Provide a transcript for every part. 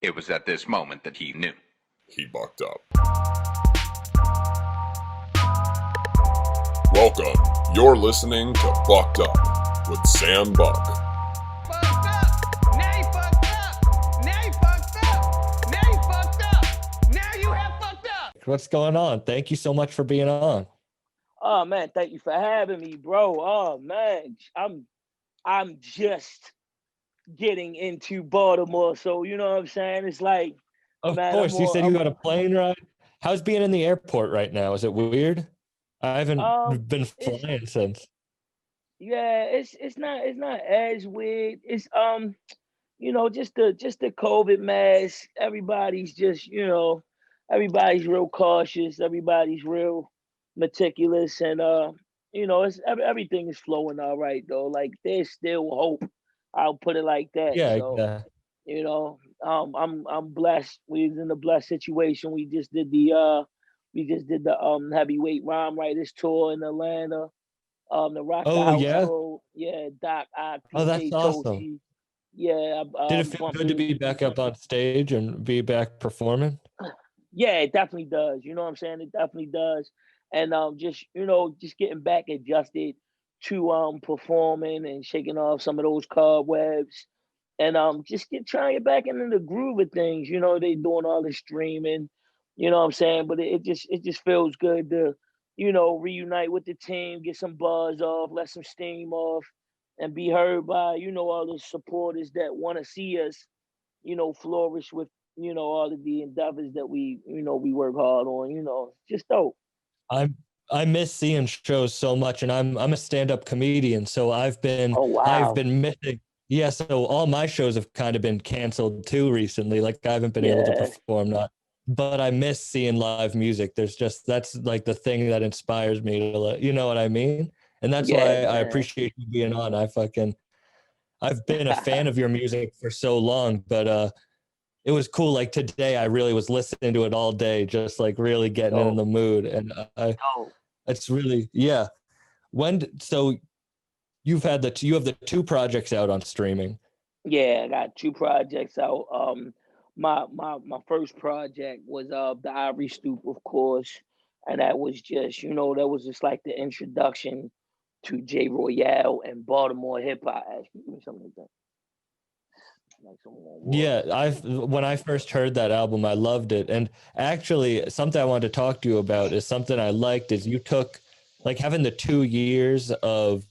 It was at this moment that he knew. He bucked up. Welcome. You're listening to Bucked Up with Sam Buck. Fucked up. Now you fucked up. Now you fucked up. Now you fucked up. Now you have fucked up. What's going on? Thank you so much for being on. Oh man, thank you for having me, bro. Oh man, I'm just getting into Baltimore, so you know what I'm saying. It's like, Of man, course, you said you got a plane ride. How's being in the airport right now? Is it weird? I haven't been flying since. Yeah, it's not as weird. It's just the COVID mess. Everybody's just everybody's real cautious. Everybody's real meticulous, and it's everything is flowing all right though. Like there's still hope. I'll put it like that. Yeah, So I'm blessed. We're in a blessed situation. We just did the heavyweight rhyme writers tour in Atlanta. The Rock the Oh yeah. Household. Yeah, Doc, Oh, that's PJ, awesome. Toshi. Yeah. Did it feel good to be back up on stage and be back performing? Yeah, it definitely does. You know what I'm saying? It definitely does. And just getting back adjusted to performing and shaking off some of those cobwebs. And trying to get back into the groove of things. You know, they doing all this streaming, you know what I'm saying? But it just feels good to, reunite with the team, get some buzz off, let some steam off, and be heard by, all the supporters that want to see us, flourish with, all of the endeavors that we work hard on, just dope. I miss seeing shows so much, and I'm a stand-up comedian, so I've been missing. Yeah, so all my shows have kind of been canceled too recently. Like I haven't been able to perform, but I miss seeing live music. That's like the thing that inspires me to, you know what I mean? And that's why I appreciate you being on. I've been a fan of your music for so long, but it was cool. Like today, I really was listening to it all day, just like really getting in the mood. And it's really, yeah. So you have the two projects out on streaming. Yeah, I got two projects out. My first project was the Ivory Stoop, of course, and that was just like the introduction to Royale and Baltimore hip hop. Give me something like that. Yeah, when I first heard that album, I loved it. And actually, something I wanted to talk to you about is something I liked is you took, like, having the 2 years of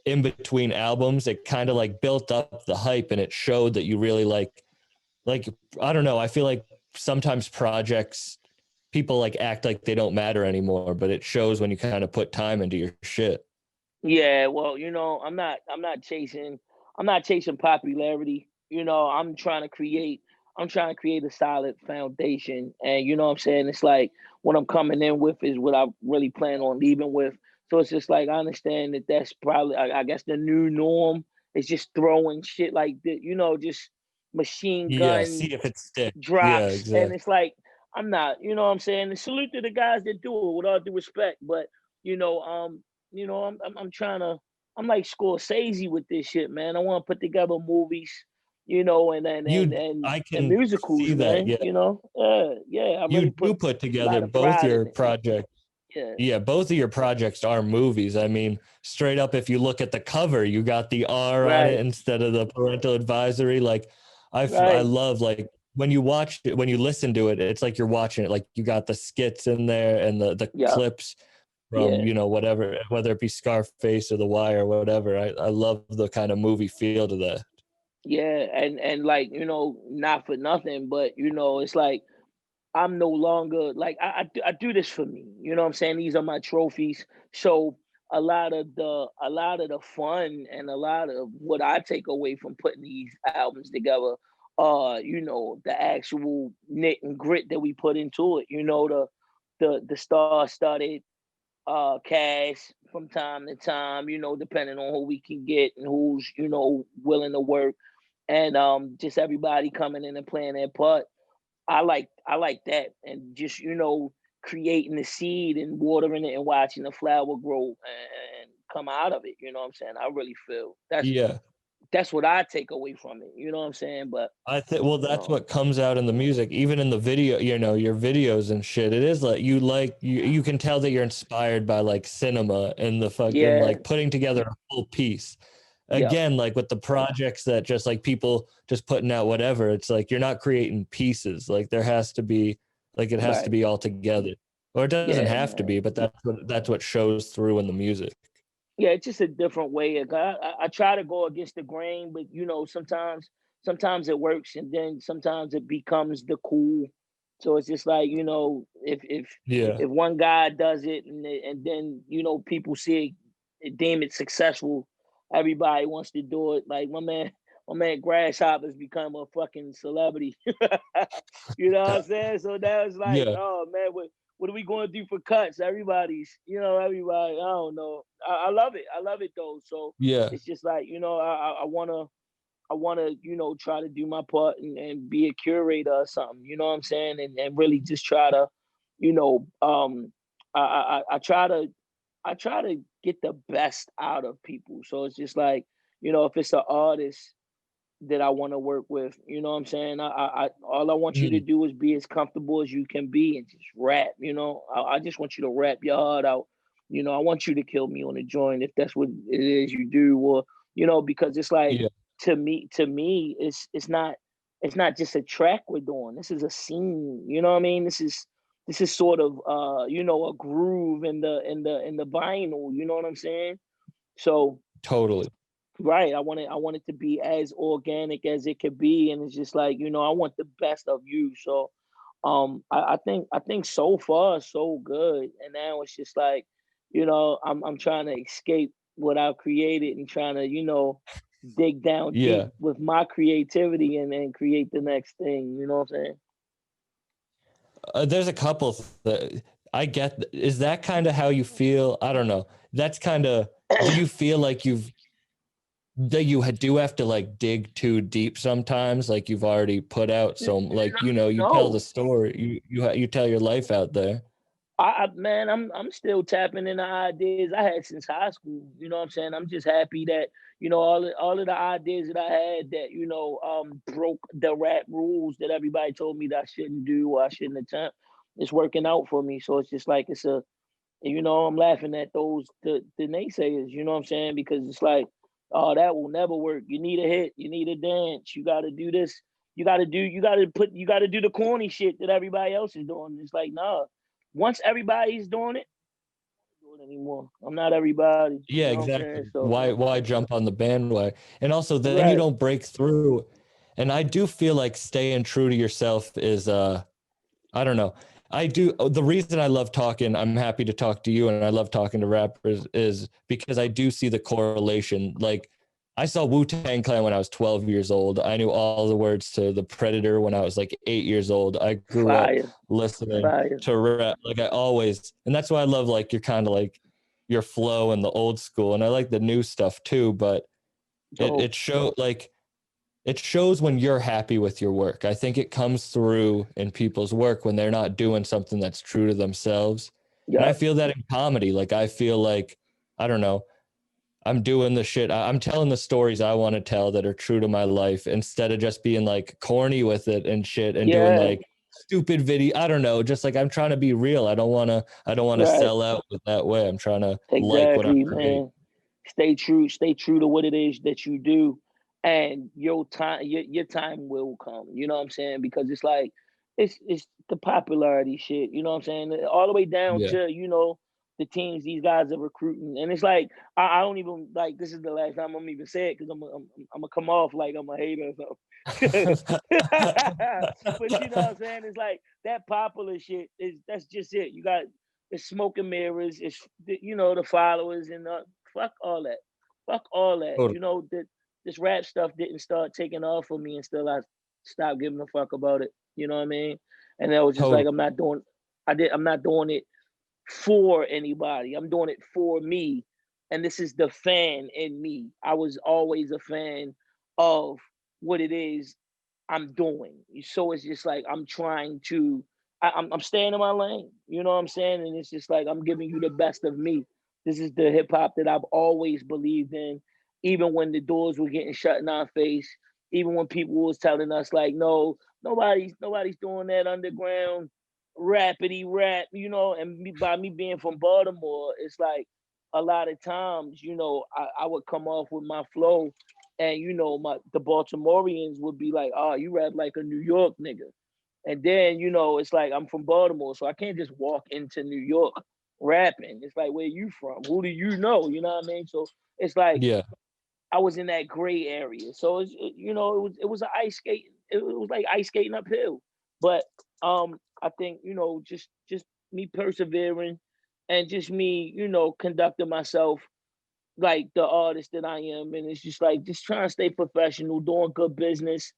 in between albums, it kind of like built up the hype, and it showed that you really like I don't know, I feel like sometimes projects, people like act like they don't matter anymore, but it shows when you kind of put time into your shit. Yeah, well, I'm not chasing popularity. I'm trying to create a solid foundation. And you know what I'm saying? It's like what I'm coming in with is what I really plan on leaving with. So it's just like I understand that that's probably I guess the new norm is just throwing shit like that, just machine gun see if it sticks. drops. Yeah, exactly. And it's like I'm not, you know what I'm saying? And salute to the guys that do it with all due respect. But I'm trying to, I'm like Scorsese with this shit, man. I want to put together movies, and I can musicals, see man. that, yeah. I You really do put together both pride your in it. projects. Yeah, both of your projects are movies. I mean, straight up, if you look at the cover, you got the R on it instead of the parental advisory. Like, I love, like, when you watch it, when you listen to it, it's like you're watching it. Like, you got the skits in there and the clips from, whatever, whether it be Scarface or The Wire or whatever. I love the kind of movie feel to that. Yeah, and like, not for nothing, but it's like I'm no longer like I do this for me. You know what I'm saying? These are my trophies. So a lot of the fun and a lot of what I take away from putting these albums together the actual knit and grit that we put into it. The star-studded cast from time to time, depending on who we can get and who's, willing to work. And just everybody coming in and playing their part. I like that, and just creating the seed and watering it and watching the flower grow and come out of it. You know what I'm saying? I really feel that's that's what I take away from it. You know what I'm saying? But I think, well, that's what comes out in the music, even in the video, you know, your videos and shit. It is like you can tell that you're inspired by like cinema and the fucking yeah, like putting together a full piece. yeah, Again, like with the projects that just like people just putting out whatever, it's like you're not creating pieces. Like there has to be like it has to right. be all together. Or it doesn't Yeah, have to man. be, but that's what shows through in the music. Yeah, it's just a different way. I try to go against the grain, but you know, sometimes it works, and then sometimes it becomes the cool. So it's just like, you know, Yeah. if one guy does it, and then you know people see it, deem it successful, everybody wants to do it. Like my man Grasshopper's become a fucking celebrity. You know what I'm saying? So now it's like, Yeah. oh man, what are we going to do for cuts? Everybody's, you know, everybody. I don't know. I love it. I love it though. So Yeah. it's just like, you know, I wanna, you know, try to do my part and be a curator or something. You know what I'm saying? And really just try to, you know, I try to get the best out of people. So it's just like, you know, if it's an artist that I want to work with. You know what I'm saying? All I want you to Mm. do is be as comfortable as you can be and just rap. You know, I just want you to rap your heart out. You know, I want you to kill me on the joint if that's what it is you do, or you know, because it's like Yeah. to me, it's not just a track we're doing. This is a scene. You know what I mean? This is sort of you know, a groove in the vinyl. You know what I'm saying? So Totally. right. I want it to be as organic as it could be. And it's just like, you know, I want the best of you. So I think so far so good. And now it's just like, you know, I'm trying to escape what I've created and trying to, you know, dig down Yeah. deep with my creativity and then create the next thing. You know what I'm saying? There's a couple that I get. Is that kind of how you feel? I don't know. That's kind of. Do you feel like do have to like dig too deep sometimes? Like you've already put out N- some, like you know, you tell the No. story. You tell your life out there. Man, I'm still tapping into ideas I had since high school. You know what I'm saying? I'm just happy that, you know, all of the ideas that I had that, you know, broke the rap rules that everybody told me that I shouldn't do or I shouldn't attempt. It's working out for me. So it's just like you know, I'm laughing at the naysayers, you know what I'm saying? Because it's like, oh, that will never work. You need a hit, you need a dance, you gotta do this, you gotta do the corny shit that everybody else is doing. It's like, nah. Once everybody's doing it, I don't do it anymore. I'm not everybody. You Yeah, know what I'm saying? exactly. So Why jump on the bandwagon? And also then you right. don't break through. And I do feel like staying true to yourself is I don't know. I do. The reason I love talking, I'm happy to talk to you, and I love talking to rappers is because I do see the correlation. Like, I saw Wu-Tang Clan when I was 12 years old. I knew all the words to The Predator when I was like 8 years old. I grew up Fire. listening Fire. to rap. Like, I always, and that's why I love like you're kind of like your flow and the old school, and I like the new stuff too. But it Dope. it show like it shows when you're happy with your work. I think it comes through in people's work when they're not doing something that's true to themselves. And I Yep. feel that in comedy. Like I feel like, I don't know, I'm doing the shit. I'm telling the stories I want to tell that are true to my life instead of just being like corny with it and shit and doing Yeah. like stupid video. I don't know. Just like I'm trying to be real. I don't want to Right. sell out with that way. I'm trying to like what I'm Exactly, creating. man. Stay true. Stay true to what it is that you do, and your time will come. You know what I'm saying? Because it's like it's the popularity shit. You know what I'm saying? All the way down Yeah. to, you know, the teams these guys are recruiting, and it's like I don't even like. This is the last time I'm even say it because I'm gonna come off like I'm a hater or something. But you know what I'm saying? It's like that popular shit is that's just it. You got it's smoke and mirrors. It's you know, the followers and fuck all that. Fuck all that. Totally. You know that this rap stuff didn't start taking off for me until I stopped giving a fuck about it. You know what I mean? And I was just like, Totally. I'm not doing it for anybody. I'm doing it for me. And this is the fan in me. I was always a fan of what it is I'm doing. So it's just like I'm trying to I'm staying in my lane. You know what I'm saying? And it's just like I'm giving you the best of me. This is the hip hop that I've always believed in. even when the doors were getting shut in our face, even when people was telling us like, no, nobody's doing that underground rapidy rap, you know. And by me being from Baltimore, it's like a lot of times, you know, I would come off with my flow, and you know, the Baltimoreans would be like, "Oh, you rap like a New York nigga," and then you know, it's like I'm from Baltimore, so I can't just walk into New York rapping. It's like, where you from? Who do you know? You know what I mean? So it's like Yeah. I was in that gray area. So you know, it was an ice skating. It was like ice skating uphill. But I think, you know, just me persevering and just me, you know, conducting myself like the artist that I am, and it's just like just trying to stay professional, doing good business,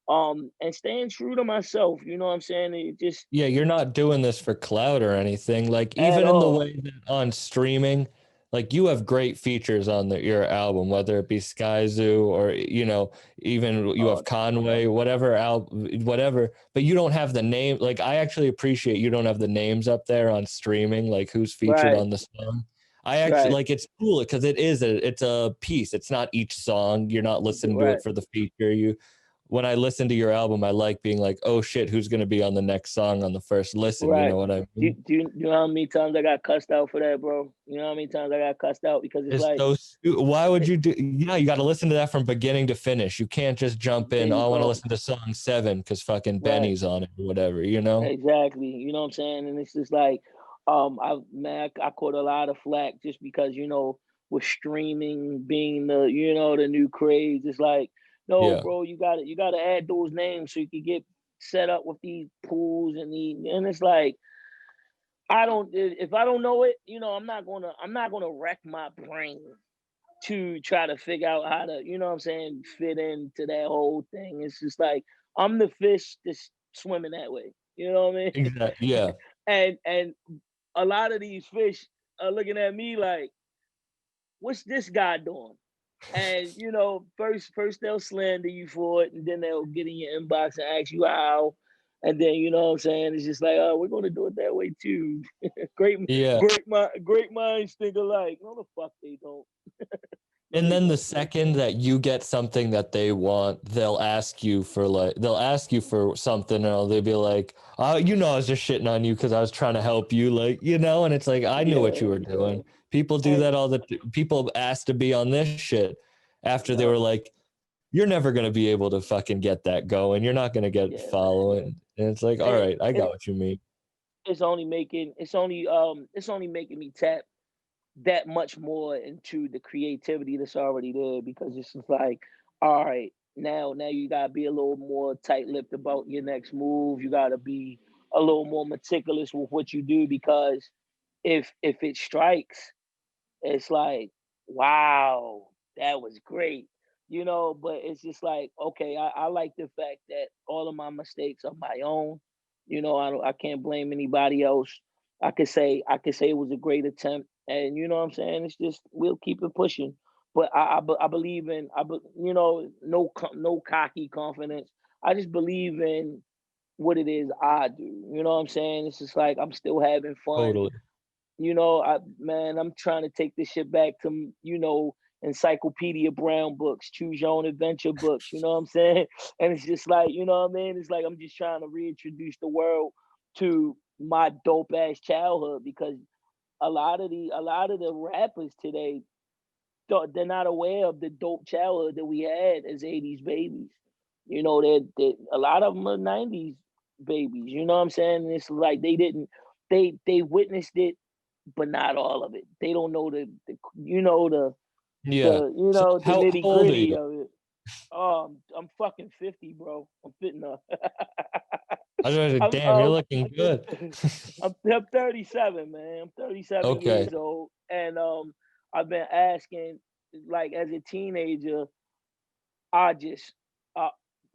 and staying true to myself. You know what I'm saying? It just Yeah, you're not doing this for clout or anything. Like at even in the all. way that on streaming, like you have great features on your album, whether it be Sky Zoo or you know, even you Oh, have Conway, whatever whatever. But you don't have the name. Like I actually appreciate you don't have the names up there on streaming, like who's featured right, on the song. I actually right, like it's cool because it's a piece. It's not each song. You're not listening to right. it for the feature. You when I listen to your album, I like being like, oh shit, who's gonna be on the next song on the first listen? You Right. know what I Do, mean? do you know how many times I got cussed out for that, bro? You know how many times I got cussed out because it's It's like, so why would you do? Yeah, you got to listen to that from beginning to finish. You can't just jump there in. you Oh, I want to go. listen to song 7 because fucking Right. Benny's on it or whatever. You know? Exactly. You know what I'm saying? And it's just like, I caught a lot of flack just because, you know, with streaming being the, you know, the new craze. It's like, no, Yeah, bro, you gotta add those names so you can get set up with these pools and it's like, I don't if I don't know it, you know, I'm not gonna wreck my brain to try to figure out how to, you know what I'm saying, fit into that whole thing. It's just like I'm the fish that's swimming that way. You know what I mean? exactly. Yeah, And a lot of these fish are looking at me like, what's this guy doing? And you know, first they'll slander you for it, and then they'll get in your inbox and ask you how. And then you know what I'm saying? It's just like, oh, we're gonna do it that way too. great, yeah. great minds think alike. No, the fuck they don't. No, And they then the don't. second that you get something that they want, they'll ask you for something, or they'll be like, "Oh, you know, I was just shitting on you because I was trying to help you," like you know. And it's like I knew what Yeah, you were yeah. doing. People do And that all the people asked to be on this shit after they yeah, were like, "You're never gonna be able to fucking get that going. You're not gonna get yeah, man. following." And it's like, all It, right, I got it what you mean. it's only making me tap that much more into the creativity that's already there because it's just like, all right, now you gotta be a little more tight-lipped about your next move. You gotta be a little more meticulous with what you do because if it strikes, it's like, wow, that was great. You know, but it's just like, okay, I like the fact that all of my mistakes are my own. You know, I can't blame anybody else. I could say it was a great attempt, and you know what I'm saying. It's just we'll keep it pushing. But I believe in you know, no cocky confidence. I just believe in what it is I do. You know what I'm saying? It's just like I'm still having fun. Totally. You know, I'm trying to take this shit back to, you know, Encyclopedia Brown books, choose your own adventure books, you know what I'm saying? And it's just like, you know what I mean? It's like I'm just trying to reintroduce the world to my dope ass childhood because a lot of the rappers today they're not aware of the dope childhood that we had as 80s babies. You know, they a lot of them are 90s babies, you know what I'm saying? And it's like they didn't they witnessed it but not all of it. They don't know the you know Yeah. the you So know the how nitty old are gritty you? of it. I'm fucking 50, bro. I'm fitting up. I was like, I'm damn, you're looking good. I'm 37, man. I'm 37 Okay. years old, and I've been asking, like as a teenager, I just uh,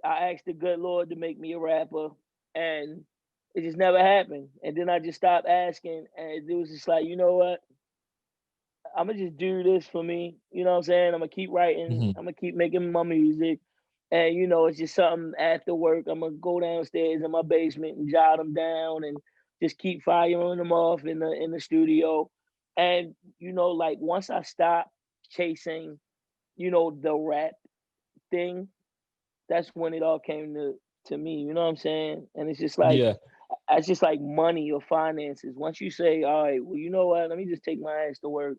I asked the good Lord to make me a rapper, and it just never happened. And then I just stopped asking, and it was just like, you know what? I'm gonna just do this for me. You know what I'm saying? I'm gonna keep writing. Mhm. I'm gonna keep making my music, and you know, it's just something after work. I'm gonna go downstairs in my basement and jot them down, and just keep firing them off in the studio. And you know, like once I stop chasing the rap thing, that's when it all came to me, you know what I'm saying? And Yeah. it's just like money or finances. Once you say, all right, well, you know what, let me just take my ass to work,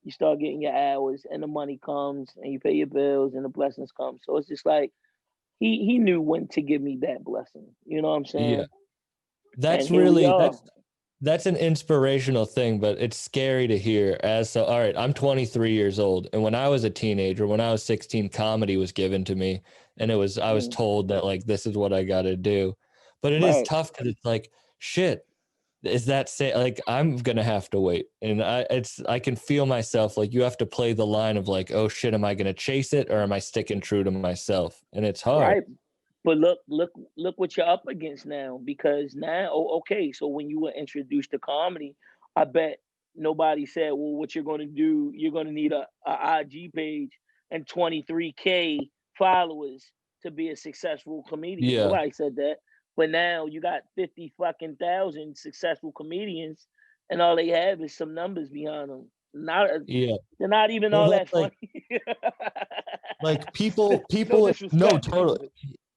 you start getting your hours and the money comes and you pay your bills and the blessings come. So it's just like he knew when to give me that blessing. You know what I'm Yeah. saying? And That's here we really are. that's an inspirational thing, but it's scary to hear. All right, I'm 23 years old, and when I was a teenager, when I was 16, comedy was given to me, and I was told that like this is what I got to do. But it is Right. tough because it's like shit. Is that say like I'm gonna have to wait, and I can feel myself like you have to play the line of like, oh shit, am I gonna chase it or am I sticking true to myself? And it's hard. Right. But look what you're up against now, because now, okay, so when you were introduced to comedy, I bet nobody said, well, what you're going to do, you're going to need a IG page and 23K followers to be a successful comedian. Yeah, Nobody said that. But now you got 50 fucking thousand successful comedians, and all they have is some numbers behind them. Not yeah. they're not even Well, all that's that funny. like people No no, disrespect. totally.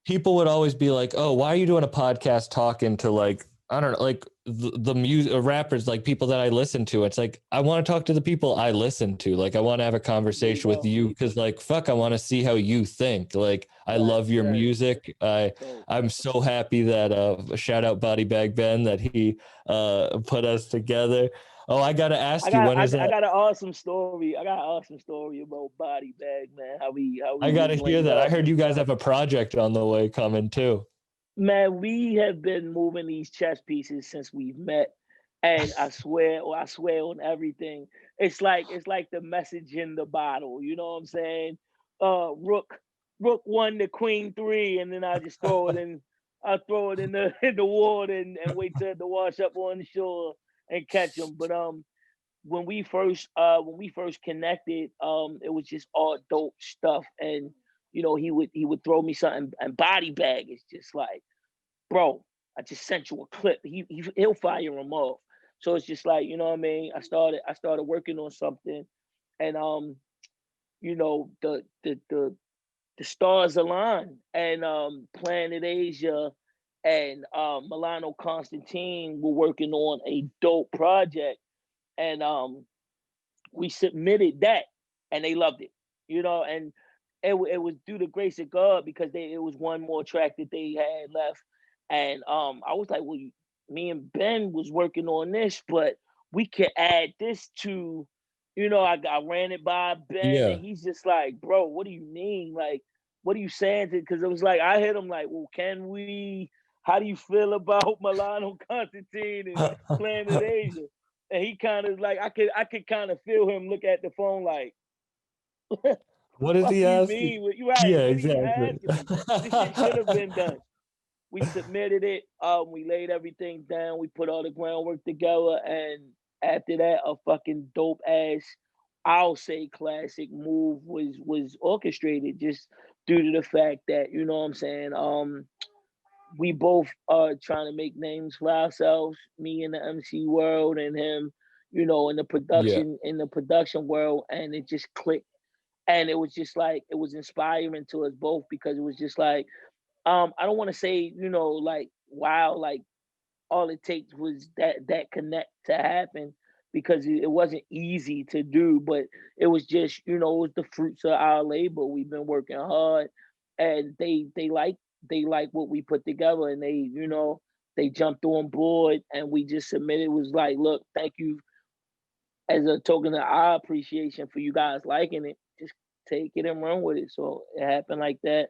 People would always be like, "Oh, why are you doing a podcast talking to like I don't know, like the music rappers, like people that I listen to?" It's like I want to talk to the people I listen to. Like I want to have a conversation with you because, like, fuck, I want to see how you think. Like I love your music. I'm so happy that shout out Body Bag Ben that he put us together. Oh, I gotta ask you, when is I that? got an awesome story. I got an awesome story about Body Bag, man. How I we was gotta hear linked that. I up. heard you guys have a project on the way coming too. Man, we have been moving these chess pieces since we've met. And I swear on everything. It's like the message in the bottle. You know what I'm saying? Rook 1 to Queen 3, and then I just throw it in. I throw it in the in the water and wait till it to wash up on the shore and catch them. But when we first connected, it was just all dope stuff. And he would throw me something, and Body Bag is just like, bro, I just sent you a clip. He'll fire them off. So it's just like, you know what I mean? I started working on something, and the stars align, and Planet Asia and Milano Constantine were working on a dope project, and we submitted that, and they loved it, and it was due to grace of God, because it was one more track that they had left, and I was like, well, me and Ben was working on this, but we could add this to, I ran it by Ben, Yeah. and he's just like, bro, what do you mean? Like, what are you saying? Because it was like, I hit him like, well, can we? How do you feel about Milano Constantine and Planet Asia? And he kind of like, I could kind of feel him look at the phone like, What is fuck he you asking? mean? You right? Yeah, What are you exactly. asking me? This shit should have been done. We submitted it. We laid everything down. We put all the groundwork together, and after that, a fucking dope ass, I'll say, classic move was orchestrated, just due to the fact that, you know what I'm saying. We both are trying to make names for ourselves. Me in the MC world, and him, in the Yeah. production world, and it just clicked. And it was just like, it was inspiring to us both, because it was just like, I don't want to say, like, wow, like all it takes was that connect to happen, because it wasn't easy to do, but it was just, it was the fruits of our labor. We've been working hard, and they like what we put together, and they jumped on board, and we just submitted. It was like, look, thank you, as a token of our appreciation for you guys liking it. Just take it and run with it. So it happened like that.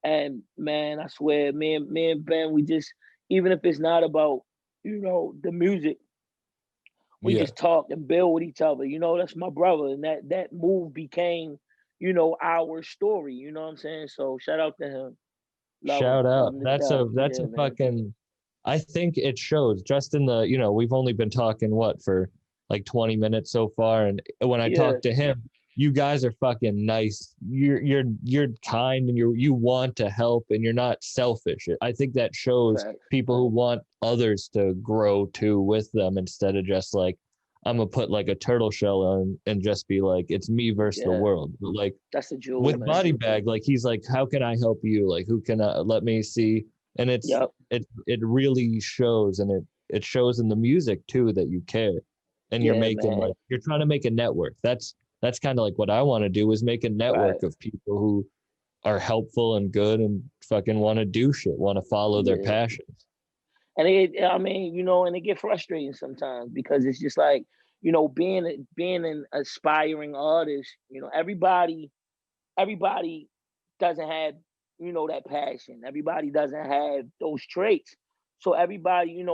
And man, I swear, me and Ben, we just, even if it's not about, the music, we Yeah. just talk and build with each other. That's my brother. And that move became, our story. You know what I'm saying? So shout out to him. Love him. Shout Love out. him to That's death. a Yeah, man. fucking, I think it shows just in the, we've only been talking for like 20 minutes so far. And when I Yeah. talk to him, you guys are fucking nice. You're kind, and you want to help, and you're not selfish. I think that shows Facts. people who want others to grow too with them, instead of just like, I'm gonna put like a turtle shell on and just be like, it's me versus the world. But like that's a jewel, with man. Body Bag, like he's like, how can I help you? Like, who can let me see? And it really shows, and it shows in the music too that you care, and you're making like you're trying to make a network. That's kind of like what I want to do, is make a network of people who are helpful and good and fucking want to do shit, want to follow their passions. And and it get frustrating sometimes, because it's just like, being an aspiring artist, everybody doesn't have, that passion. Everybody doesn't have those traits. So everybody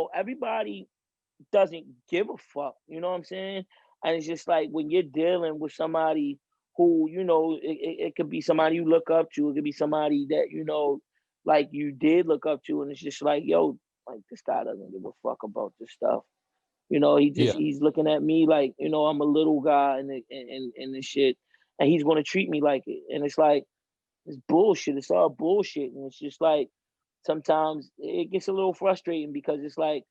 doesn't give a fuck. You know what I'm saying? And it's just like, when you're dealing with somebody who, it could be somebody you look up to. It could be somebody that, like you did look up to. And it's just like, yo, like, this guy doesn't give a fuck about this stuff. He's looking at me like, I'm a little guy and this shit. And he's going to treat me like it. And it's like, it's bullshit. It's all bullshit. And it's just like, sometimes it gets a little frustrating, because it's like,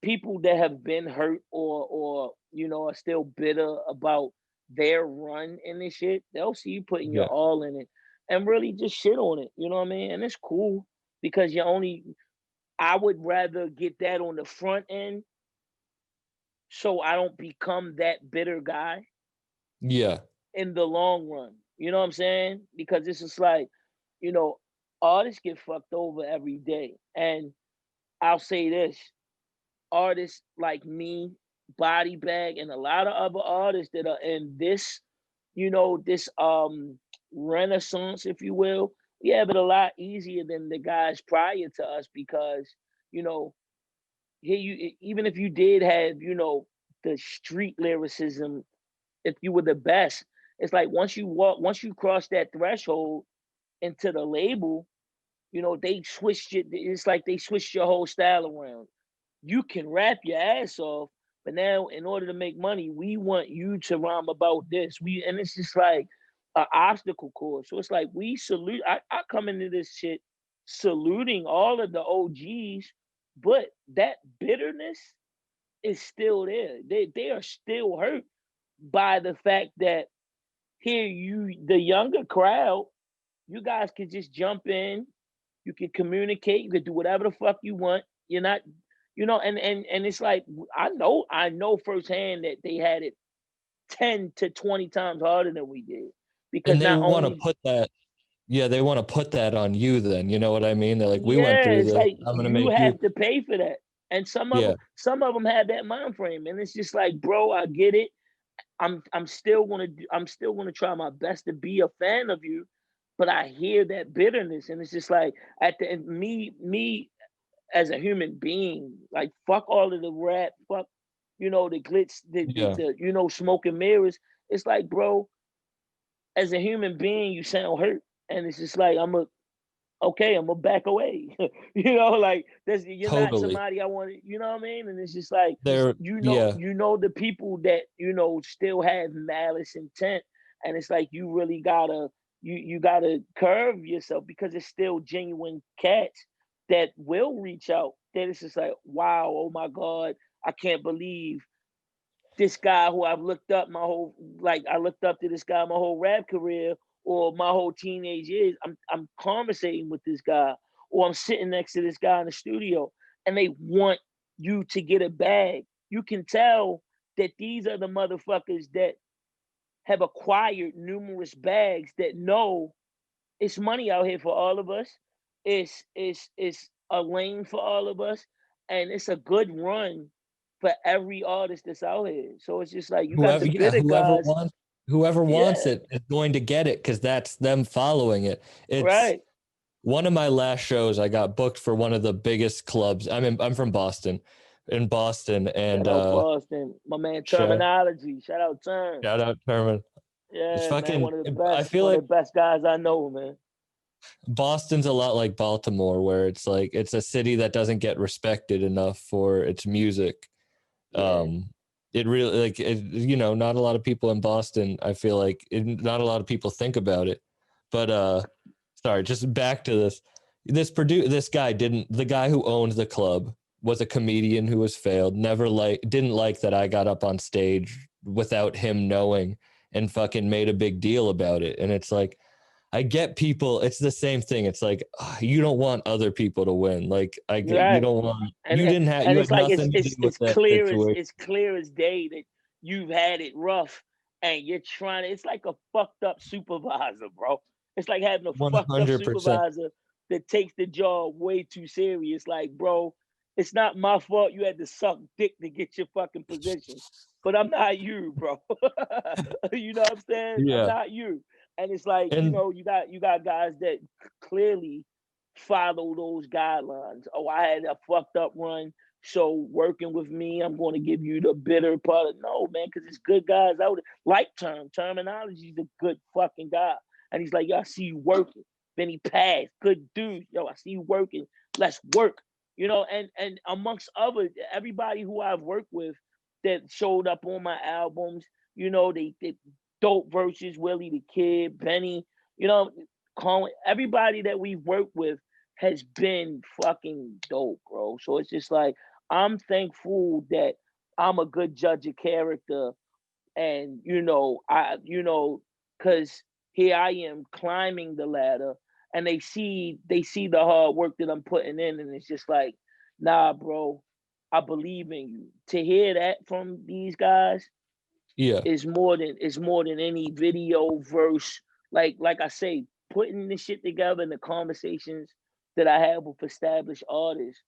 people that have been hurt or are still bitter about their run in this shit, they'll see you putting your all in it and really just shit on it. You know what I mean? And it's cool, because I would rather get that on the front end, so I don't become that bitter guy. Yeah. In the long run. You know what I'm saying? Because it's just like, artists get fucked over every day. And I'll say this, artists like me, Body Bag, and a lot of other artists that are in this, this renaissance, if you will, we have it a lot easier than the guys prior to us, because, here even if you did have, the street lyricism, if you were the best, it's like, once you cross that threshold into the label, they switched it. It's like they switched your whole style around. You can rap your ass off, but now, in order to make money, we want you to rhyme about this. And it's just like an obstacle course. So it's like, we salute. I come into this shit saluting all of the OGs, but that bitterness is still there. They are still hurt by the fact that here, the younger crowd, you guys can just jump in, you can communicate, you can do whatever the fuck you want. You're not, and it's like, I know firsthand that they had it 10 to 20 times harder than we did, because and they want to put that. Yeah, they want to put that on you. Then, you know what I mean? They're like, we went through this. Like, I'm gonna make you have to pay for that. And some of them have that mind frame, and it's just like, bro, I get it. I'm still gonna try my best to be a fan of you, but I hear that bitterness, and it's just like, at the end, me as a human being, like, fuck all of the rap, fuck, the glitz, the smoke and mirrors. It's like, bro, as a human being, you sound hurt, and it's just like, I'm gonna back away. Like, you're not somebody I want to, you know what I mean? And it's just like, the people that, still have malice intent. And it's like, you really gotta, you gotta curve yourself, because it's still genuine cats that will reach out. That it's just like, wow, oh my God, I can't believe this guy who I've looked up I looked up to this guy my whole rap career, or my whole teenage years. I'm conversating with this guy, or I'm sitting next to this guy in the studio, and they want you to get a bag. You can tell that these are the motherfuckers that have acquired numerous bags, that know it's money out here for all of us. It's a lane for all of us, and it's a good run for every artist that's out here. So it's just like, you got the bitter guys. Whoever wants it is going to get it, because that's them following it. It's right. One of my last shows, I got booked for one of the biggest clubs. I'm from Boston, and Shout out Boston, my man. Terminology. Shout out Term. Shout out Termin. Yeah, it's fucking, man, one of the best. I feel one like of the best guys I know, man. Boston's a lot like Baltimore, where it's like, it's a city that doesn't get respected enough for its music. Yeah. It really, like, not a lot of people in Boston, I feel like, not a lot of people think about it. But sorry, just back to this. The guy who owned the club was a comedian who was failed, didn't like that I got up on stage without him knowing and fucking made a big deal about it. And it's like, I get people, it's the same thing. It's like, you don't want other people to win. Like, you Right. don't want, And you it's had like nothing to do with that situation. it's clear as day that you've had it rough and you're trying to, it's like a fucked up supervisor, bro. It's like having a fucked up 100%. supervisor that takes the job way too serious. Like, bro, it's not my fault you had to suck dick to get your fucking position. But I'm not you, bro. You know what I'm saying? I'm Yeah. not you. And it's like, And you got guys that clearly follow those guidelines. Oh, I had a fucked up run, so working with me, I'm going to give you the bitter part of no, man, because it's good guys out there. Like terminology is a good fucking guy. And he's like, yo, I see you working. Then he passed. Good dude. Yo, I see you working. Let's work. And amongst everybody who I've worked with that showed up on my albums, they dope verses, Willie the Kid, Benny, Colin, everybody that we've worked with has been fucking dope, bro. So it's just like, I'm thankful that I'm a good judge of character. And, cause here I am climbing the ladder and they see the hard work that I'm putting in. And it's just like, nah, bro, I believe in you. To hear that from these guys, yeah, is more than any video verse. Like I say, putting this shit together in the conversations that I have with established artists,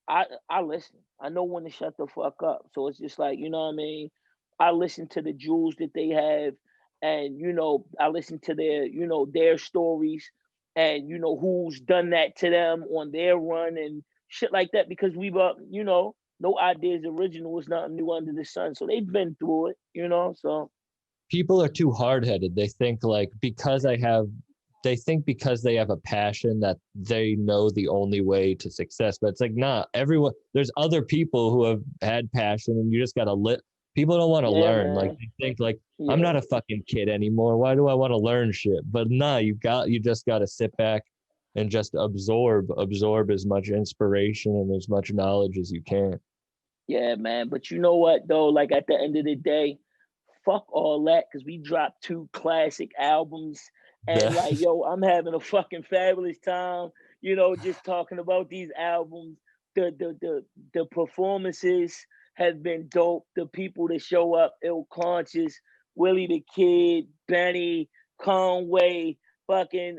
I listen. I know when to shut the fuck up. So it's just like, you know what I mean? I listen to the jewels that they have, and I listen to their stories, and who's done that to them on their run and shit like that, because we've no idea is original, it's nothing new under the sun. So they've been through it, so people are too hard-headed. They think like because they have a passion that they know the only way to success. But it's like, nah, there's other people who have had passion, and you just gotta people don't want to learn. man. Like they think like, Yeah. I'm not a fucking kid anymore. Why do I want to learn shit? But nah, you just gotta sit back and just absorb as much inspiration and as much knowledge as you can. Yeah, man. But you know what though? Like at the end of the day, fuck all that, because we dropped 2 classic albums, and like, yo, I'm having a fucking fabulous time, just talking about these albums. The performances have been dope. The people that show up, Ill Conscious, Willie the Kid, Benny, Conway, fucking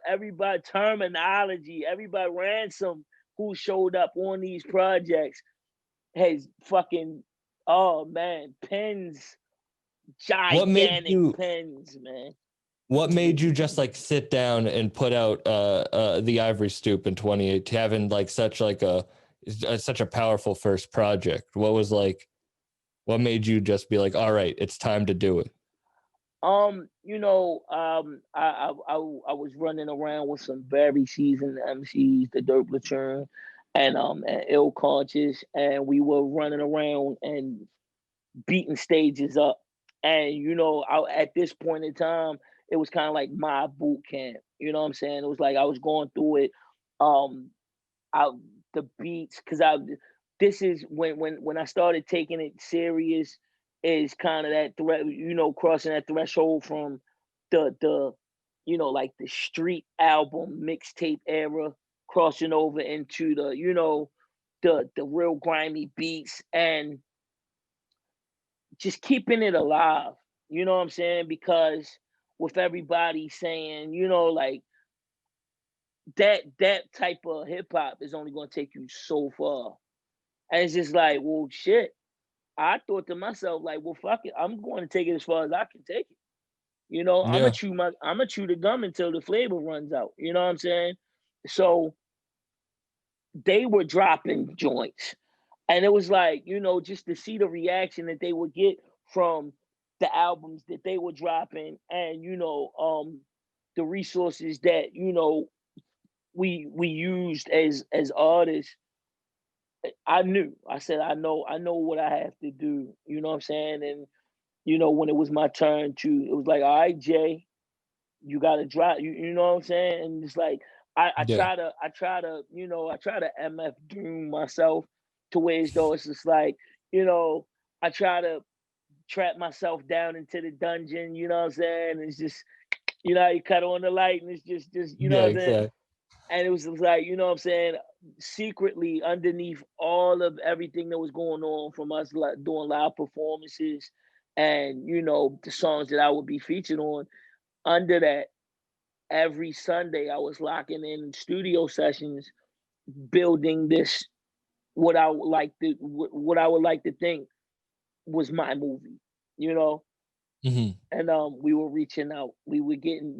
everybody, Terminology, everybody, Ransom, who showed up on these projects has fucking, oh man, pens, gigantic pens, man. What made you just like sit down and put out the Ivory Stoop in 2018, having like such a powerful first project? What made you just be like, all right, it's time to do it? I was running around with some very seasoned MCs, the Dirt Platoon and Ill Conscious, and we were running around and beating stages up. And at this point in time, it was kind of like my boot camp. You know what I'm saying? It was like I was going through it. The beats, because this is when I started taking it serious, is kind of that crossing that threshold from the like the street album mixtape era, crossing over into the real grimy beats and just keeping it alive. You know what I'm saying? Because with everybody saying, like that type of hip hop is only going to take you so far. And it's just like, well, shit. I thought to myself, like, well, fuck it. I'm going to take it as far as I can take it. I'm gonna chew the gum until the flavor runs out. You know what I'm saying? So they were dropping joints, and it was like, just to see the reaction that they would get from the albums that they were dropping, and the resources that we used as artists. I said, I know what I have to do. You know what I'm saying? And when it was my turn it was like, all right, Jay, you gotta drop. You know what I'm saying? And it's like, I try to I try to MF doom myself to where as though it's just like, I try to trap myself down into the dungeon, you know what I'm saying? It's just, you cut on the light and it's just, you know Yeah, what I'm saying? exactly. And it was like, you know what I'm saying, secretly underneath all of everything that was going on from us doing live performances and, the songs that I would be featured on, under that, every Sunday I was locking in studio sessions, building this, what I would like to think was my movie, you know? Hmm. And we were reaching out. We were getting,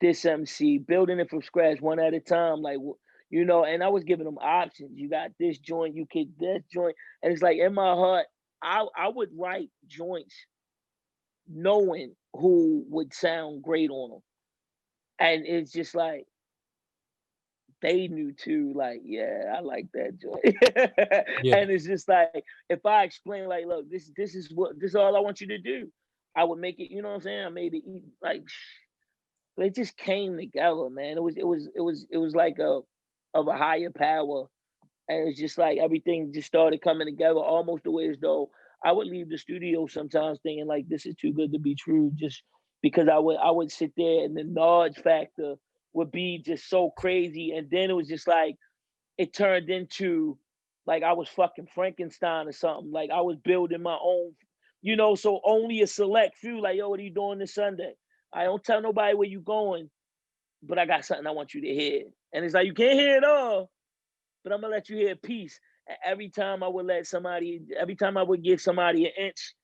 this MC, building it from scratch one at a time, like, and I was giving them options. You got this joint, you kick this joint. And it's like in my heart, I would write joints knowing who would sound great on them. And it's just like, they knew too, like, yeah, I like that joint. Yeah. And it's just like, if I explain, like, look, this is all I want you to do, I would make it, you know what I'm saying? I made it like, but it just came together, man. It was like of a higher power. And it's just like everything just started coming together almost the way as though I would leave the studio sometimes thinking like this is too good to be true, just because I would sit there and the knowledge factor would be just so crazy. And then it was just like it turned into like I was fucking Frankenstein or something. Like I was building my own, so only a select few, like, yo, what are you doing this Sunday? I don't tell nobody where you going, but I got something I want you to hear. And it's like, you can't hear it all, but I'm gonna let you hear a piece. And every time I would give somebody an inch,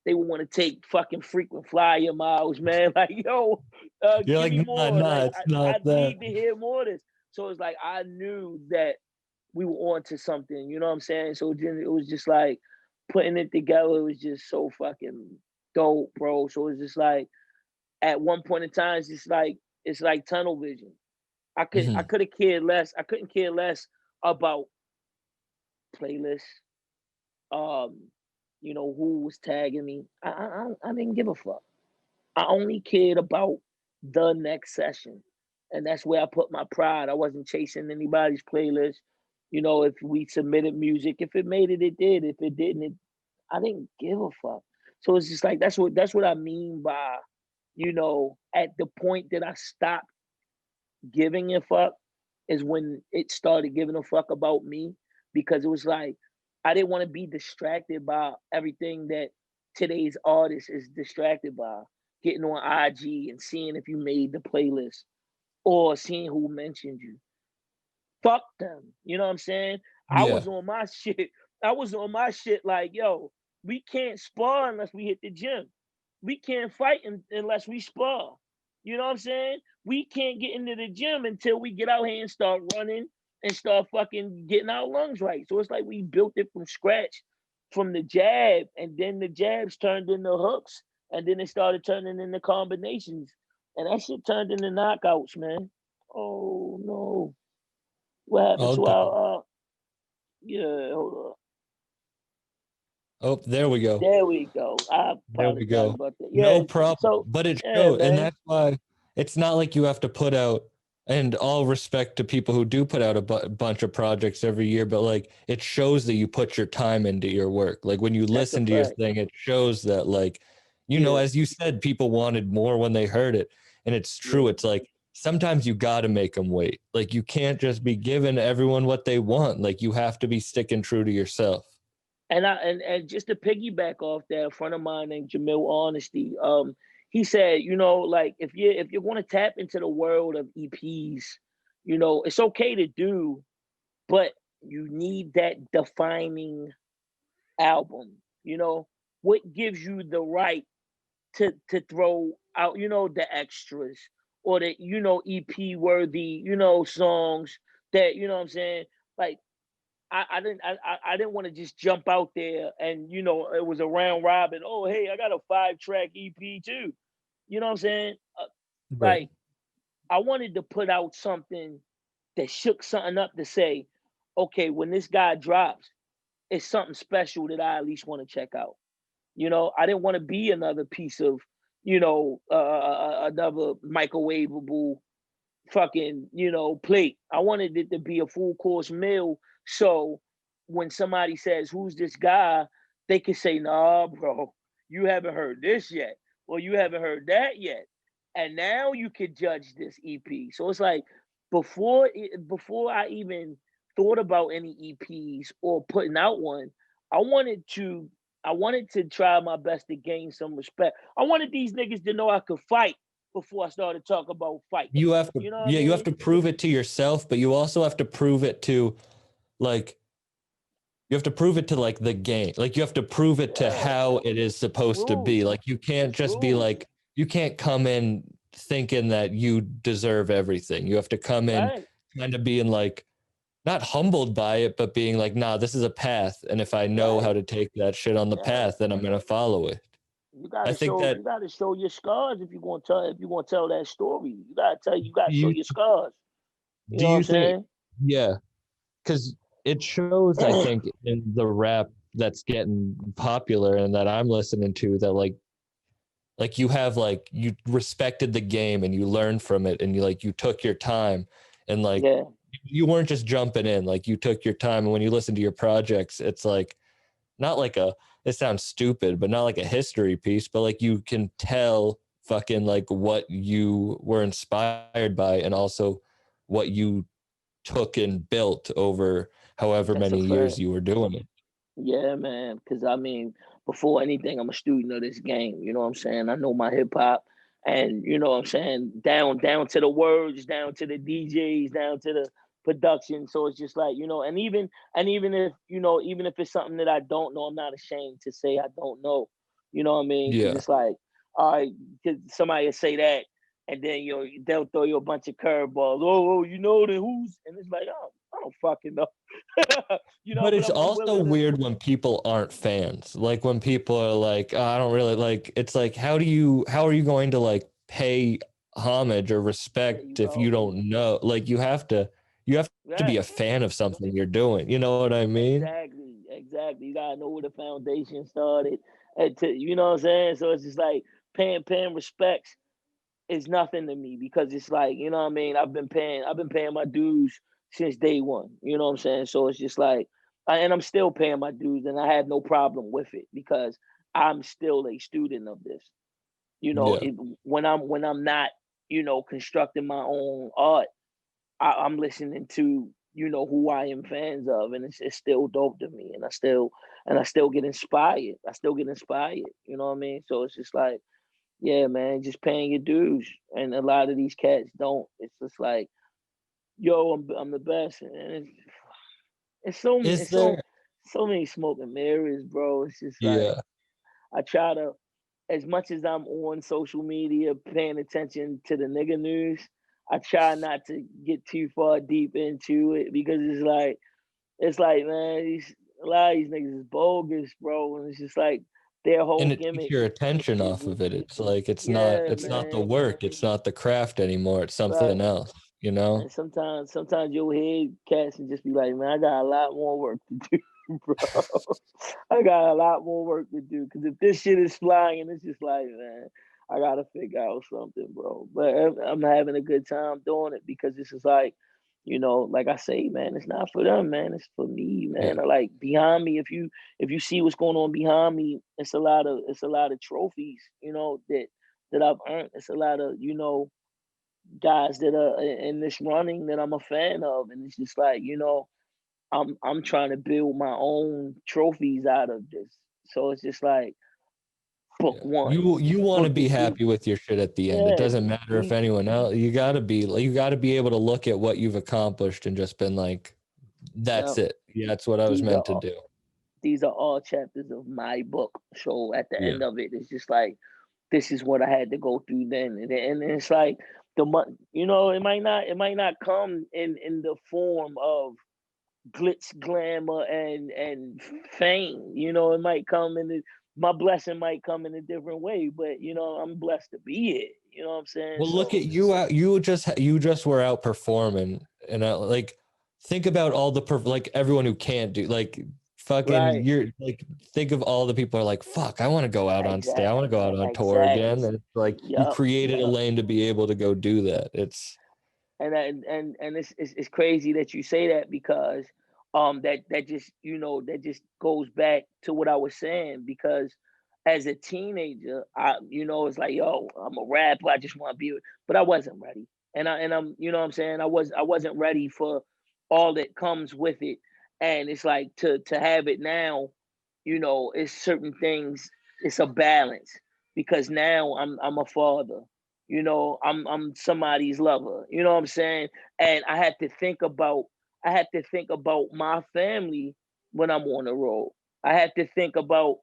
they would want to take fucking frequent flyer miles, man. Like, yo, You're give like, me nah, more. nah, Like, it's I not that. need to hear more of this. So it's like I knew that we were on to something, you know what I'm saying? So then it was just like putting it together, it was just so fucking dope, bro. So it's just like at one point in time, it's like tunnel vision. I Hmm. could have cared less. I couldn't care less about playlists. Um, who was tagging me. I didn't give a fuck. I only cared about the next session. And that's where I put my pride. I wasn't chasing anybody's playlist. If we submitted music, if it made it, it did. If it didn't, I didn't give a fuck. So it's just like that's what I mean by, at the point that I stopped giving a fuck is when it started giving a fuck about me, because it was like I didn't want to be distracted by everything that today's artist is distracted by, getting on IG and seeing if you made the playlist or seeing who mentioned you. Fuck them. You know what I'm saying? I Yeah. was on my shit. I was on my shit like, yo, we can't spar unless we hit the gym. We can't fight unless we spar. You know what I'm saying? We can't get into the gym until we get out here and start running and start fucking getting our lungs right. So it's like we built it from scratch from the jab, and then the jabs turned into hooks, and then it started turning into combinations. And that shit turned into knockouts, man. Oh no. What happened to Okay. our yeah, hold on. Oh, there we go. There we go. I There we apologize go. about that. No Yeah. problem. So But it yeah, shows, and man. that's why it's not like you have to put out, and all respect to people who do put out a bunch of projects every year, but like it shows that you put your time into your work. Like when you That's a listen to your fact. thing, it shows that, like, Yeah, as you said, people wanted more when they heard it. And it's true. yeah. It's like sometimes you got to make them wait. Like you can't just be giving everyone what they want. Like you have to be sticking true to yourself. And just to piggyback off that, a friend of mine named Jamil Honesty, he said, like if you're going to tap into the world of EPs, it's okay to do, but you need that defining album. What gives you the right to throw out, the extras or the, EP worthy, songs that, what I'm saying? Like I didn't want to just jump out there and, it was a round robin. Oh, hey, I got a 5-track EP too. You know what I'm saying? Right. Like I wanted to put out something that shook something up to say, okay, when this guy drops, it's something special that I at least want to check out. I didn't want to be another piece of, another microwavable, fucking, plate. I wanted it to be a full course meal. So when somebody says, who's this guy? They can say, nah, bro, you haven't heard this yet. Or you haven't heard that yet. And now you can judge this EP. So it's like, before I even thought about any EPs or putting out one, I wanted to try my best to gain some respect. I wanted these niggas to know I could fight before I started talking about fight. You have to, you have to prove it to yourself, but you also have to prove it to, like, you have to prove it to, like, the game. Like, you have to prove it to how it is supposed to be. Like, you can't just be like, you can't come in thinking that you deserve everything. You have to come in kind of being like, not humbled by it, but being like, nah, this is a path. And if I know how to take that shit on the path, then I'm going to follow it. You gotta show your scars if you're gonna tell that story. You gotta show your scars. You know what I'm saying? Yeah. Because it shows, I think, in the rap that's getting popular and that I'm listening to, that like you have, like, you respected the game and you learned from it, and you took your time, and like you weren't just jumping in, like you took your time. And when you listen to your projects, it's like, not like it sounds stupid, but not like a history piece, but like you can tell fucking like what you were inspired by, and also what you took and built over however many years you were doing it. Yeah, man. Because I mean, before anything, I'm a student of this game. You know what I'm saying? I know my hip hop, and you know what I'm saying, down to the words, down to the DJs, down to the production. So it's just like, and even if even if it's something that I don't know, I'm not ashamed to say I don't know. You know what I mean? Yeah. It's like, all right, somebody will say that, and then they'll throw you a bunch of curveballs. Oh, then who's? And it's like, oh, I don't fucking know. But it's also weird when people aren't fans. Like when people are like, oh, I don't really like. It's like, how are you going to like pay homage or respect if you don't know? Like you have to be a fan of something you're doing. You know what I mean? Exactly. You gotta know where the foundation started. You know what I'm saying? So it's just like paying respects is nothing to me, because it's like, you know what I mean? I've been paying my dues since day one. You know what I'm saying? So it's just like, and I'm still paying my dues, and I have no problem with it, because I'm still a student of this. When I'm not, constructing my own art, I'm listening to, who I am fans of, and it's still dope to me, and I still get inspired. You know what I mean? So it's just like, yeah, man, just paying your dues, and a lot of these cats don't. It's just like, yo, I'm the best, and it's so many smoke and mirrors, bro. It's just like, I try to, as much as I'm on social media paying attention to the nigga news, I try not to get too far deep into it, because it's like, man, a lot of these niggas is bogus, bro, and it's just like their whole gimmick. And it takes your attention off of it. It's like it's not the work, it's not the craft anymore. It's something else, And sometimes you'll hear cats and just be like, man, I got a lot more work to do, bro. I got a lot more work to do, because if this shit is flying, it's just like, man, I gotta figure out something, bro. But I'm having a good time doing it, because this is like, like I say, man, it's not for them, man. It's for me, man. Yeah. Like behind me, if you see what's going on behind me, it's a lot of trophies, that I've earned. It's a lot of, guys that are in this running that I'm a fan of, and it's just like, I'm trying to build my own trophies out of this. So it's just like, book one. You want to be happy with your shit at the end. It doesn't matter if anyone else. You gotta be able to look at what you've accomplished and just been like, that's it. Yeah, that's what I was meant to do. These are all chapters of my book. So at the end of it, it's just like, this is what I had to go through then, and it's like it might not come in the form of glitz, glamour, and fame. It might come my blessing might come in a different way, but I'm blessed to be it. You know what I'm saying? Well, look at you out. You just were out performing, and like think about all the everyone who can't do, like, fucking you're like, think of all the people are like, fuck, I want to go out on stage, I want to go out on tour again, and it's like you created a lane to be able to go do that. It's And it's crazy that you say that, because that just, that just goes back to what I was saying, because as a teenager, it's like, yo, I'm a rapper, I just want to be, but I wasn't ready. I'm, what I'm saying, I wasn't ready for all that comes with it. And it's like, to have it now, it's certain things, it's a balance, because now I'm a father, I'm somebody's lover, you know what I'm saying? And I had to think about my family when I'm on the road. I had to think about,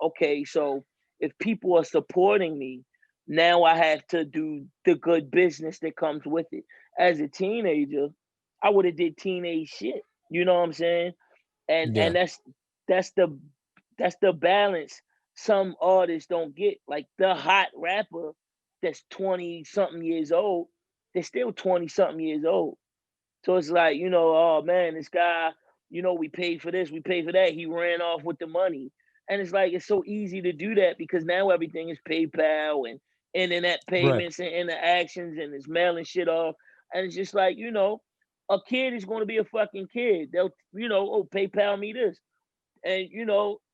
okay, so if people are supporting me, now I have to do the good business that comes with it. As a teenager, I would have did teenage shit. You know what I'm saying? And that's the balance some artists don't get. Like the hot rapper that's 20 something years old, they're still 20 something years old. So it's like, oh man, this guy, we paid for this, we paid for that. He ran off with the money. And it's like, it's so easy to do that, because now everything is PayPal and internet payments and interactions, and it's mailing shit off. And it's just like, a kid is going to be a fucking kid. They'll, oh, PayPal me this. And,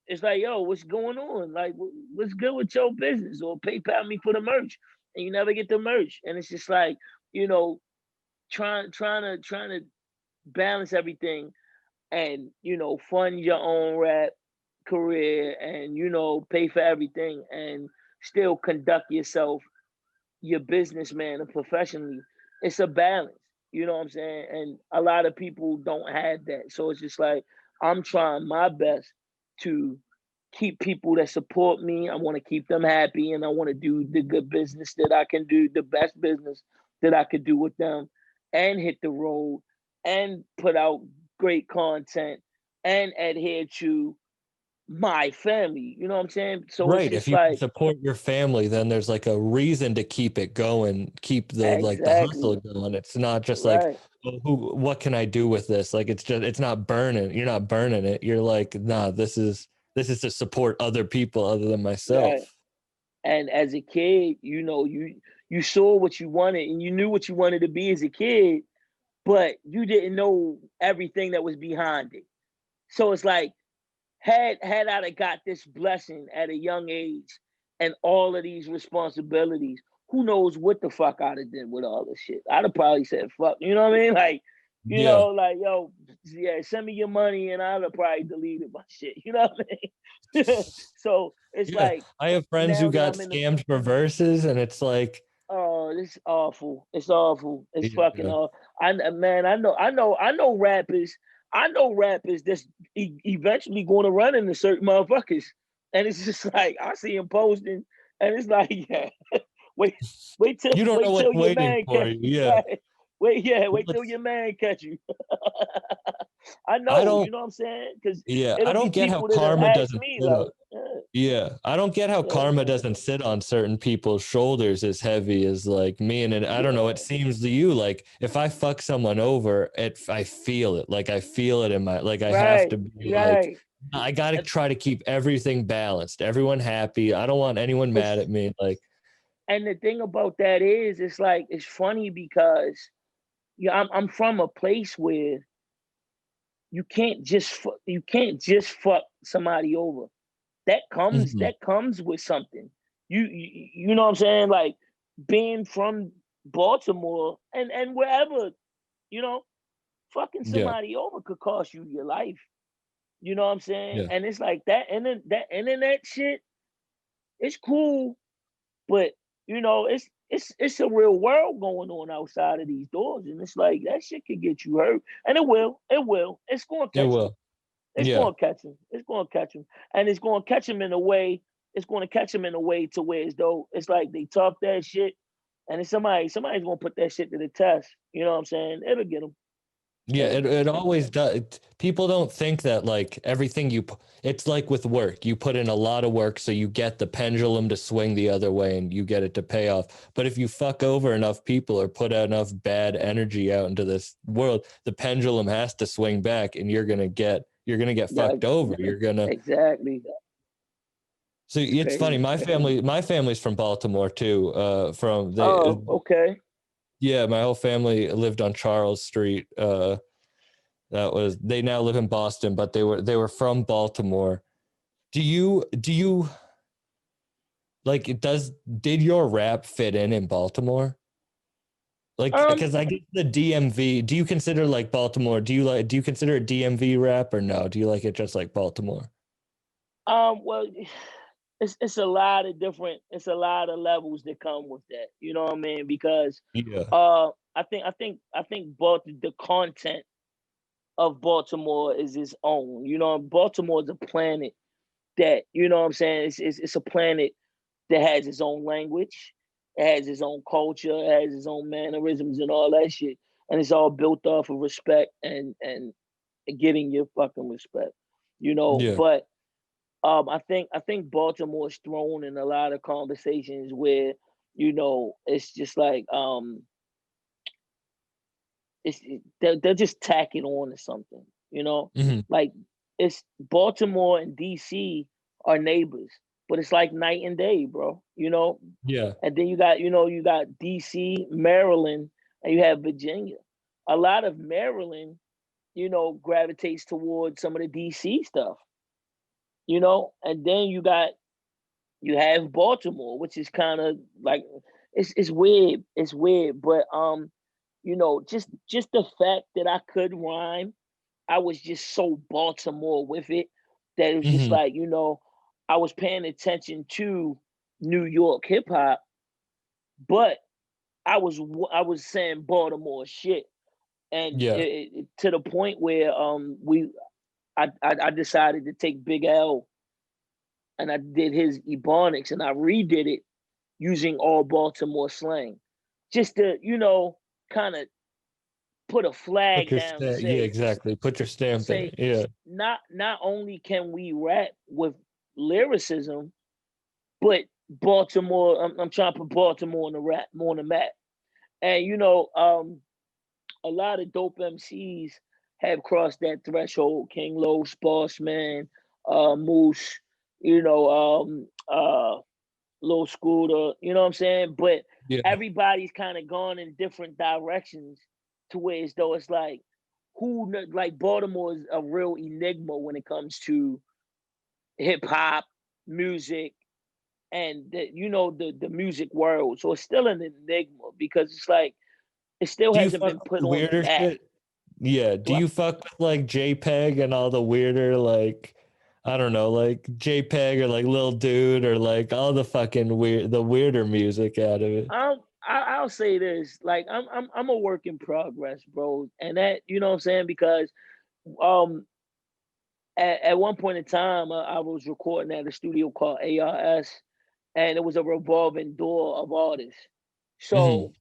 it's like, yo, what's going on? Like, what's good with your business? Or PayPal me for the merch. And you never get the merch. And it's just like, trying to balance everything, and fund your own rap career, and pay for everything, and still conduct yourself, your businessman, and professionally. It's a balance, you know what I'm saying? And a lot of people don't have that. So it's just like, I'm trying my best to keep people that support me. I want to keep them happy, and I want to do the good business that I can do, the best business that I could do with them, and hit the road, and put out great content, and adhere to my family. You know what I'm saying? So it's Right. just If you can like, support your family, then there's like a reason to keep it going, keep the like the hustle exactly going. It's not just like, right. oh, what can I do with this? Like it's not burning. You're not burning it. You're like, nah, this is to support other people other than Right. myself. And as a kid, you saw what you wanted, and you knew what you wanted to be as a kid, but you didn't know everything that was behind it. So it's like, had I got this blessing at a young age and all of these responsibilities, who knows what the fuck I'd have did with all this shit. I'd have probably said fuck, you know what I mean? Like, Yeah. like, yo, yeah, send me your money, and I'd have probably deleted my shit. You know what I mean? So it's Yeah. like, I have friends now who that got I'm in the, scammed for verses, and it's like, oh, this is awful. It's awful. It's fucking yeah. awful. Man, I know rappers. I know rappers that's eventually going to run into certain motherfuckers, and it's just like, I see him posting, and it's like, yeah, wait, You don't know what's till your waiting man for catch you. you. Yeah. Right. Wait till What's your man catch you. I I know, you don't know what I'm saying? Because Yeah, I it'll be don't get how people that'll karma ask doesn't me sit like, on. Yeah, I don't get how yeah, karma man, doesn't sit on certain people's shoulders as heavy as like me. And I don't know, yeah, it seems to you like if I fuck someone over, I feel it. Like I feel it in my, like I have right, to be like, right. I got to try to keep everything balanced, everyone happy. I don't want anyone mad It's at me. Like, And the thing about that is, it's like, it's funny because, yeah, I'm from a place where you can't just fuck somebody over. mhm, That comes with something. You know what I'm saying? Like, being from Baltimore and wherever, you know, fucking yeah, somebody over could cost you your life. You know what I'm saying? yeah, And it's like that, and then that internet shit, it's cool. But it's a real world going on outside of these doors, and it's like that shit could get you hurt, and it will. It will. It's going to it catch him. will. It's Yeah. going to catch him. It's going to catch him, and it's going to catch him in a way. It's going to catch him in a way to where it's like they talk that shit, and it's somebody's going to put that shit to the test. You know what I'm saying? It'll get him. Yeah, It'll get it him. always does. People don't think that like everything it's like with work. You put in a lot of work, so you get the pendulum to swing the other way and you get it to pay off. But if you fuck over enough people or put enough bad energy out into this world, the pendulum has to swing back and you're gonna get Yeah, fucked over. You're gonna exactly. So It's it's funny. crazy. My family's from Baltimore too. From they Oh, okay. Yeah, my whole family lived on Charles Street. They now live in Boston, but they were from Baltimore. Do you like did your rap fit in Baltimore? Like, because I guess the DMV, do you consider like Baltimore, do you consider it DMV rap or no? Do you like it just like Baltimore? Well, it's a lot of levels that come with that. You know what I mean? Because Yeah. I think the content of Baltimore is its own. You know, Baltimore is a planet that, you know what I'm saying, it's a planet that has its own language, it has its own culture, it has its own mannerisms and all that shit. And it's all built off of respect and getting your fucking respect. You know, Yeah. but I think Baltimore is thrown in a lot of conversations where, you know, it's just like they're just tacking on to something, you know? Mhm. Like it's Baltimore and DC are neighbors, but it's like night and day, bro, you know? Yeah. And then you got DC, Maryland, and you have Virginia. A lot of Maryland, you know, gravitates towards some of the DC stuff, you know? And then you have Baltimore, which is kind of like it's weird. It's weird, but you know, just the fact that I could rhyme, I was just so Baltimore with it that it was just Mhm. like, you know, I was paying attention to New York hip hop, but I was saying Baltimore shit, and Yeah. to the point where I decided to take Big L and I did his Ebonics and I redid it using all Baltimore slang, just to, you know, kind of put a Put flag your down and stamp. Yeah, say, exactly. Put your stamp in say it. Yeah. not only can we rap with lyricism, but Baltimore. I'm trying to put Baltimore on the rap on the map. And you know, a lot of dope MCs have crossed that threshold. King Lo, Sparsman, Moose, you know, Lil Scooter, you know what I'm saying? But Yeah. everybody's kind of gone in different directions to where as though it's like like Baltimore is a real enigma when it comes to hip hop, music, and the music world. So it's still an enigma because it's like it still Do you hasn't fuck been with put the on the weirder map. shit? Yeah. Do Do I? you fuck with like JPEG and all the weirder, like, I don't know, like JPEG or like Lil Dude or like all the fucking the weirder music out of it? I'll say this, like I'm a work in progress, bro, and that you know what I'm saying because um at one point in time I was recording at a studio called ARS, and it was a revolving door of artists. Hmm. So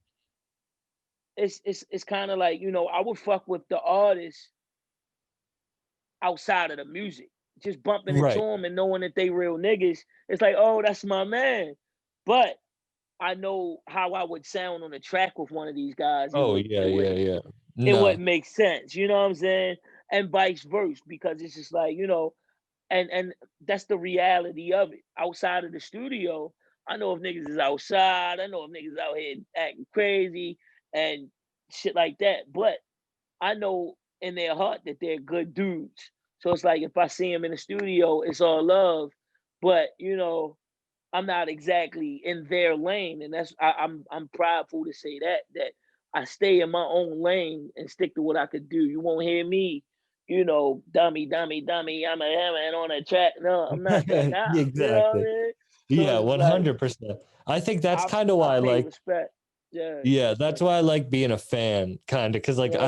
it's kind of like, you know, I would fuck with the artists outside of the music, just bumping into Right. them and knowing that they real niggas. It's like, oh, that's my man. But I know how I would sound on a track with one of these guys. Oh, yeah, yeah, yeah. It wouldn't No. make sense. You know what I'm saying? And vice versa, because it's just like, you know, and that's the reality of it. Outside of the studio, I know if niggas is outside, I know if niggas out here acting crazy and shit like that. But I know in their heart that they're good dudes. So it's like if I see them in the studio, it's all love. But you know, I'm not exactly in their lane, and I'm prideful to say that I stay in my own lane and stick to what I could do. You won't hear me, you know, dummy, dummy, dummy. I'm a hammer on a track. No, I'm not that guy. You know what I Exactly. mean? So Yeah, it's just like 100%. I think that's I kind of I why, pay like, respect. Yeah, yeah, that's why I like being a fan, kind of, because like yeah.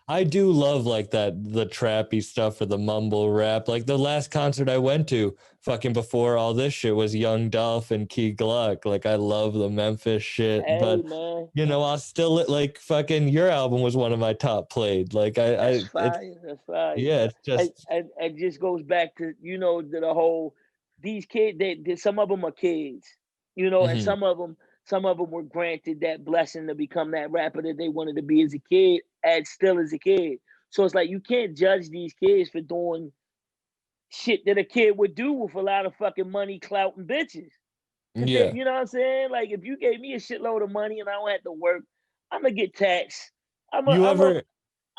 I do love like the trappy stuff or the mumble rap. Like the last concert I went to, fucking before all this shit, was Young Dolph and Key Gluck. Like I love the Memphis shit, Hey but man, you know, I still like fucking your album was one of my top played. Like that's it's fire. That's fire. yeah, it's just And it just goes back to, you know, the whole these kids. They some of them are kids, you know, and mhm. some of them were granted that blessing to become that rapper that they wanted to be as a kid, and still as a kid. So it's like you can't judge these kids for doing shit that a kid would do with a lot of fucking money, clout, and bitches. Cause they, Yeah. you know what I'm saying? Like if you gave me a shitload of money and I don't have to work, I'm gonna get taxed. I'm You a ever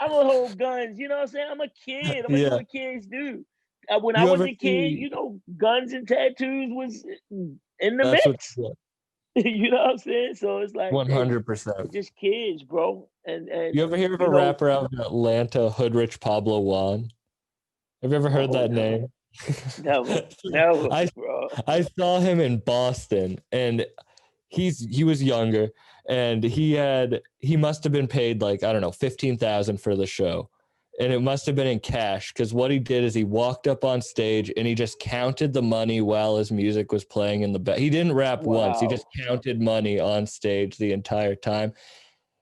hold guns. You know what I'm saying? I'm a kid. I'm gonna do yeah. what kids do. When I You was ever a kid, see guns and tattoos was in the that's what mix. You know what I'm saying? So it's like they 100%. just kids, bro. And You ever hear of you a know, rapper out in Atlanta, Hoodrich Pablo Juan? Have you ever heard oh that no, name? never, I bro. I saw him in Boston, and he was younger, and he must have been paid like, I don't know, 15,000 for the show. And it must have been in cash, because what he did is he walked up on stage and he just counted the money while his music was playing in the back. He didn't rap once. He Wow. just counted money on stage the entire time.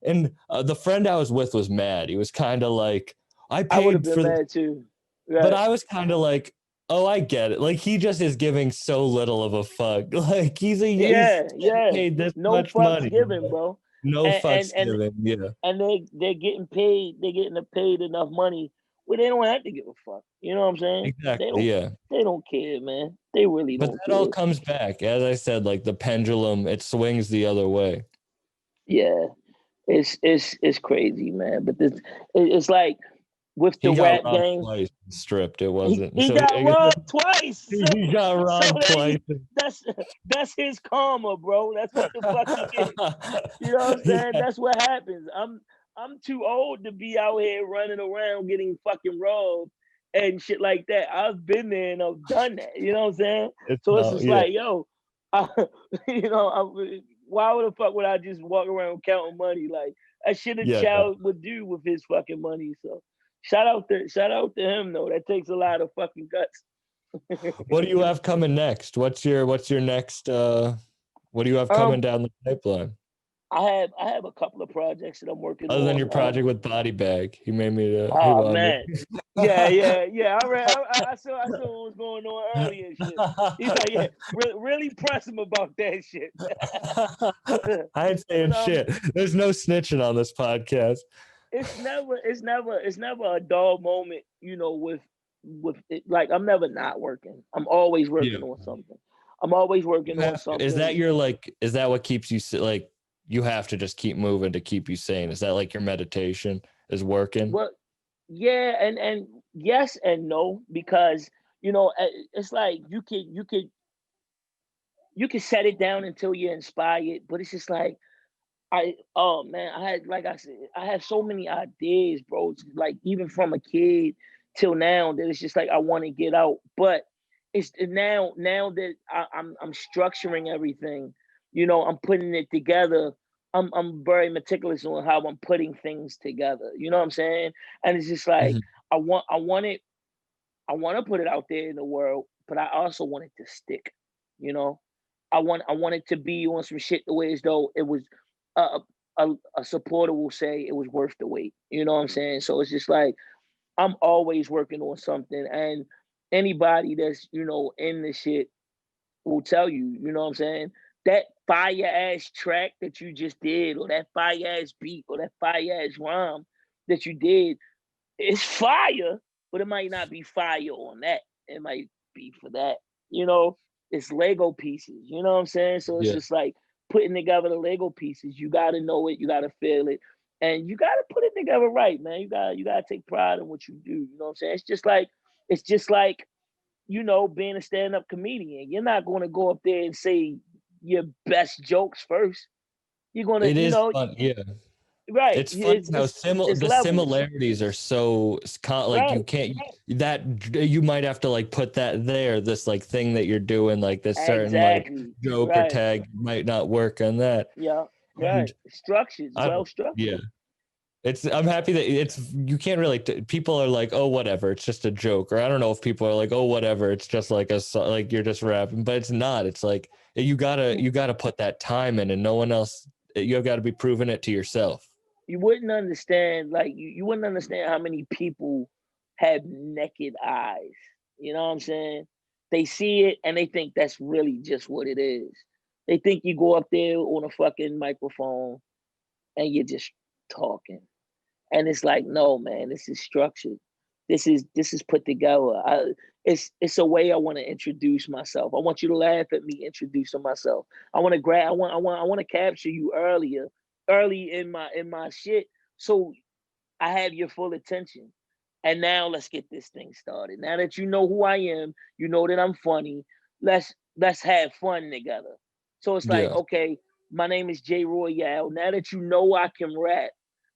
And the friend I was with was mad. He was kind of like, I I would have paid been for the, mad too. but Right. I was kind of like, oh, I get it. Like, he just is giving so little of a fuck. Like, he's Yeah, yeah. paid this No much fucks money. given, bro. No And and fucks and, given. Yeah, and they're getting paid. They're getting paid enough money where they don't have to give a fuck. You know what I'm saying? exactly. Yeah. They don't care, man. They really But don't that all care. comes back. As I said, like the pendulum, it swings the other way. Yeah, it's crazy, man. But it's like with the He got rap robbed game, twice, stripped. It he, wasn't. he So got robbed twice. he got So robbed twice. that's his karma, bro. That's what the fuck he get. You know what I'm saying? Yeah. That's what happens. I'm too old to be out here running around getting fucking robbed and shit like that. I've been there and I've done that. You know what I'm saying? It's So it's not, just yeah. like, yo, why would the fuck would I just walk around counting money? Like that shit a Yeah, child would do with his fucking money. So shout out to him though. That takes a lot of fucking guts. What do you have coming next? What's your next what do you have coming down the pipeline? I have a couple of projects that I'm working Other than your on. project with Body Bag. He made me to he Oh wanted man, me. yeah. I saw what was going on earlier. And shit. He's like, yeah, really press him about that shit. I ain't saying shit. There's no snitching on this podcast. It's never a dull moment, with it. Like I'm never not working. I'm always working on something. I'm always working on something. Is that what keeps you like? You have to just keep moving to keep you sane. Is that like your meditation is working? Well, yeah, and yes and no, because it's like you could set it down until you're inspired, but it's just like oh man, I had so many ideas, bro. It's like even from a kid till now that it's just like I want to get out, but it's now that I'm structuring everything. I'm putting it together. I'm very meticulous on how I'm putting things together. You know what I'm saying? And it's just like I want to put it out there in the world, but I also want it to stick. I want it to be on some shit the way as though it was a supporter will say it was worth the wait. You know what I'm saying? So it's just like I'm always working on something, and anybody that's in this shit will tell you. You know what I'm saying? That fire ass track that you just did, or that fire ass beat, or that fire ass rhyme that you did, it's fire, but it might not be fire on that. It might be for that. It's Lego pieces. You know what I'm saying? So it's just like putting together the Lego pieces. You got to know it. You got to feel it. And you got to put it together right, man. You got to take pride in what you do. You know what I'm saying? It's just like being a stand-up comedian. You're not going to go up there and say your best jokes first. You're going to, It is fun. Yeah. Right. It's funny how the levels. similarities are so like Right. you can't that you might have to like put that there, this like thing that you're doing, like this certain like joke or tag might not work on that. Yeah. And Right. Structured, well structured. Yeah. I'm happy that you can't really people are like, oh whatever, it's just a joke, or I don't know if people are like, oh whatever, it's just like like you're just rapping, but it's not. It's like you gotta put that time in, and no one else. You have got to be proving it to yourself. You wouldn't understand, like you wouldn't understand how many people have naked eyes. You know what I'm saying? They see it and they think that's really just what it is. They think you go up there on a fucking microphone and you're just talking. And it's like, no, man, this is structured. This is put together. It's a way I want to introduce myself. I want you to laugh at me introducing myself. I want to capture you earlier early in my shit. So I have your full attention. And now let's get this thing started. Now that you know who I am, you know that I'm funny. Let's have fun together. So it's like, Yeah. okay, my name is J Royale. Now that you know I can rap,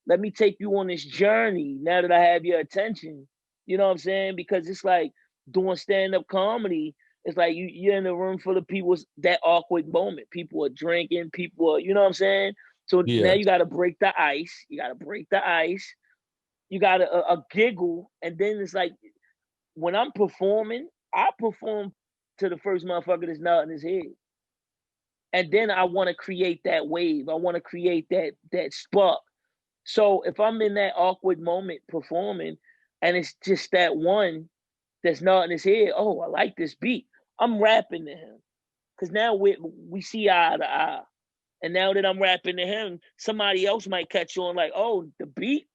let me take you on this journey. Now that I have your attention, you know what I'm saying? Because it's like doing stand-up comedy. It's like you're in a room full of people. That awkward moment. People are drinking. People are, you know what I'm saying? So now Yeah. you got to break the ice. You got to break the ice. You got a giggle, and then it's like when I'm performing, I perform to the first motherfucker that's not in his head, and then I want to create that wave. I want to create that spark. So if I'm in that awkward moment performing, and it's just that one that's not in his head, oh, I like this beat. I'm rapping to him because now we see eye to eye. And now that I'm rapping to him, somebody else might catch on like, oh, the beat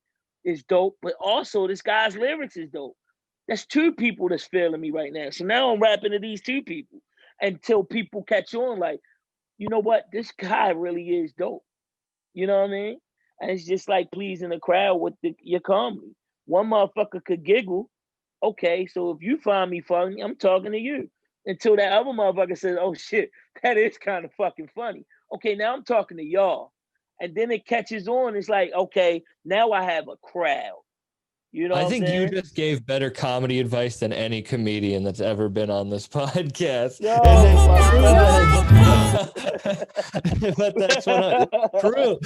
is dope, but also this guy's lyrics is dope. That's two people that's feeling me right now. So now I'm rapping to these two people until people catch on like, you know what? This guy really is dope. You know what I mean? And it's just like pleasing the crowd with your comedy. One motherfucker could giggle. Okay, so if you find me funny, I'm talking to you. Until that other motherfucker says, oh shit, that is kind of fucking funny. Okay, now I'm talking to y'all. And then it catches on. It's like, okay, now I have a crowd. You know I what I'm think you saying? just gave better comedy advice than any comedian that's ever been on this podcast. Yo, But that's what true.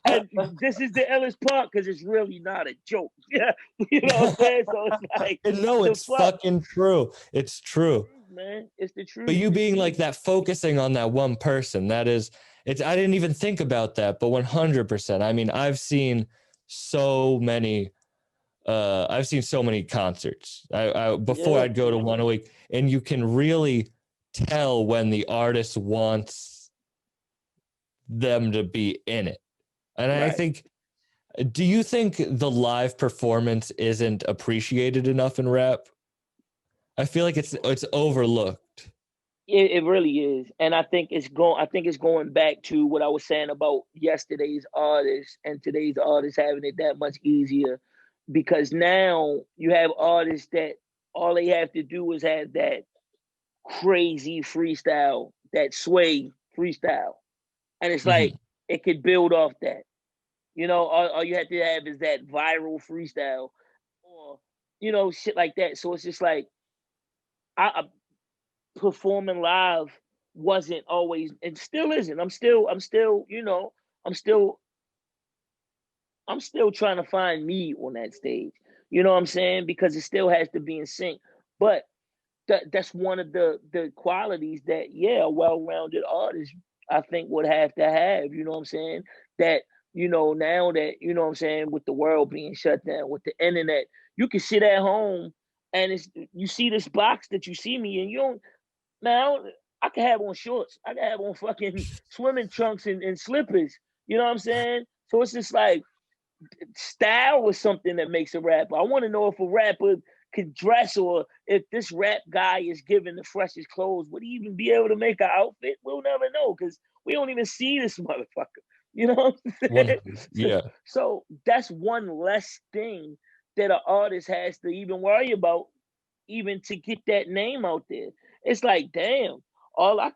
and this is the illest part because it's really not a joke. Yeah, you know what I'm saying? So it's like, No, it's fucking true. It's true. Man, it's the truth. But you being like that, focusing on that one person, I didn't even think about that, but 100%. I mean, I've seen so many concerts. Before I'd go to one a week, and you can really tell when the artist wants them to be in it. And right. I think, do you think the live performance isn't appreciated enough in rap? I feel like it's overlooked. It really is, and I think it's going back to what I was saying about yesterday's artists and today's artists having it that much easier, because now you have artists that all they have to do is have that crazy freestyle, that sway freestyle, and it's like it could build off that. You know, all you have to have is that viral freestyle, or shit like that. So it's just like I performing live wasn't always, and still isn't. I'm still trying to find me on that stage. You know what I'm saying? Because it still has to be in sync. But that's one of the qualities that, a well-rounded artist, I think, would have to have. You know what I'm saying? That, now that, you know what I'm saying, with the world being shut down, with the internet, you can sit at home and you see this box that you see me in. You don't, man, I can have on shorts. I can have on fucking swimming trunks and slippers. You know what I'm saying? So it's just like, style was something that makes a rapper. I want to know if a rapper could dress, or if this rap guy is given the freshest clothes, would he even be able to make an outfit? We'll never know because we don't even see this motherfucker. You know what I'm saying? Yeah. So that's one less thing that an artist has to even worry about, even to get that name out there. It's like, damn, I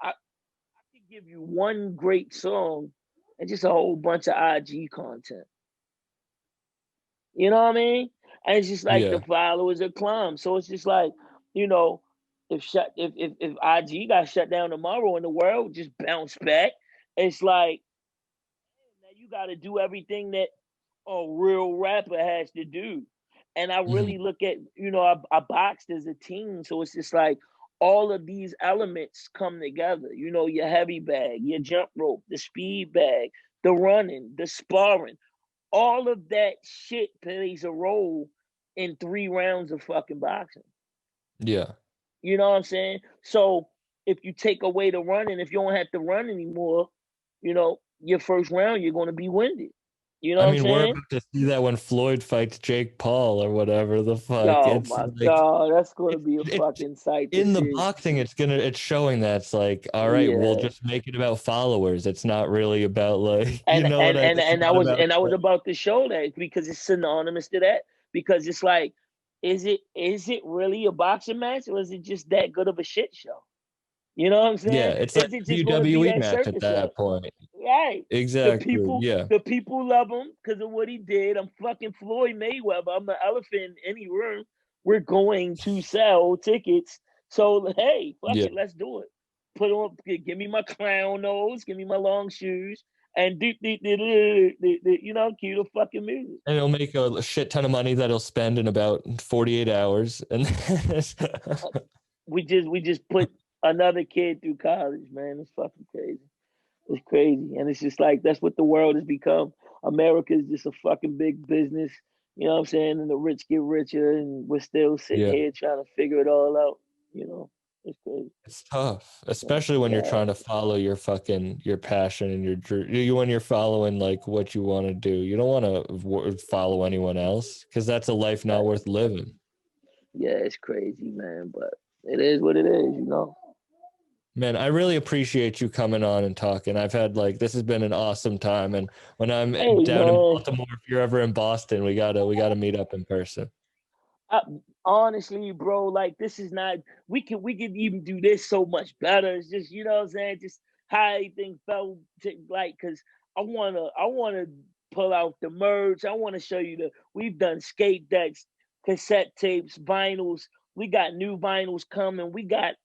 could give you one great song and just a whole bunch of IG content. You know what I mean? And it's just like the followers are climb. So it's just like, if IG got shut down tomorrow and the world just bounced back, it's like, now you got to do everything that a real rapper has to do. And I really look at, I boxed as a team. So it's just like all of these elements come together. Your heavy bag, your jump rope, the speed bag, the running, the sparring. All of that shit plays a role in 3 rounds of fucking boxing. Yeah. You know what I'm saying? So if you take away the running, if you don't have to run anymore, your first round, you're going to be winded. You know I what I'm mean, we're saying? about to see that when Floyd fights Jake Paul or whatever the fuck. Oh It's my like God, that's gonna it's be a it's fucking sight to in the see. boxing. It's showing that it's like, all right, we'll Yeah. just make it about followers. It's not really about like, you And know and what I mean? and It's and I not was about and I was about to show that because it's synonymous to that. Because it's like, is it really a boxing match, or is it just that good of a shit show? You know what I'm yeah, saying? it's like Is it a just going to be WWE that match at circus show? that point. Right. The Exactly. people, Yeah. the people love him because of what he did. I'm fucking Floyd Mayweather. I'm the elephant in any room. We're going to sell tickets. So hey, fuck Yeah. it, let's do it. Put on, give me my clown nose, give me my long shoes, and cue the fucking music. And he'll make a shit ton of money that he'll spend in about 48 hours. And We just put another kid through college, man. It's fucking crazy. It's crazy. And it's just like that's what the world has become. America is just a fucking big business. You know what I'm saying? And the rich get richer and we're still sitting yeah, here trying to figure it all out. You know, it's crazy. it's tough, especially when you're Yeah. trying to follow your passion and when you're following like what you want to do. You don't want to follow anyone else because that's a life not worth living. Yeah, it's crazy, man. But it is what it is, you know. Man, I really appreciate you coming on and talking. I've had like this has been an awesome time, and when I'm Hey down in man. Baltimore, if you're ever in Boston, we gotta meet up in person. I, honestly, bro, like this is not. We could even do this so much better. It's just you know what I'm saying. Just how everything felt like because I wanna pull out the merch. I want to show you we've done skate decks, cassette tapes, vinyls. We got new vinyls coming. We got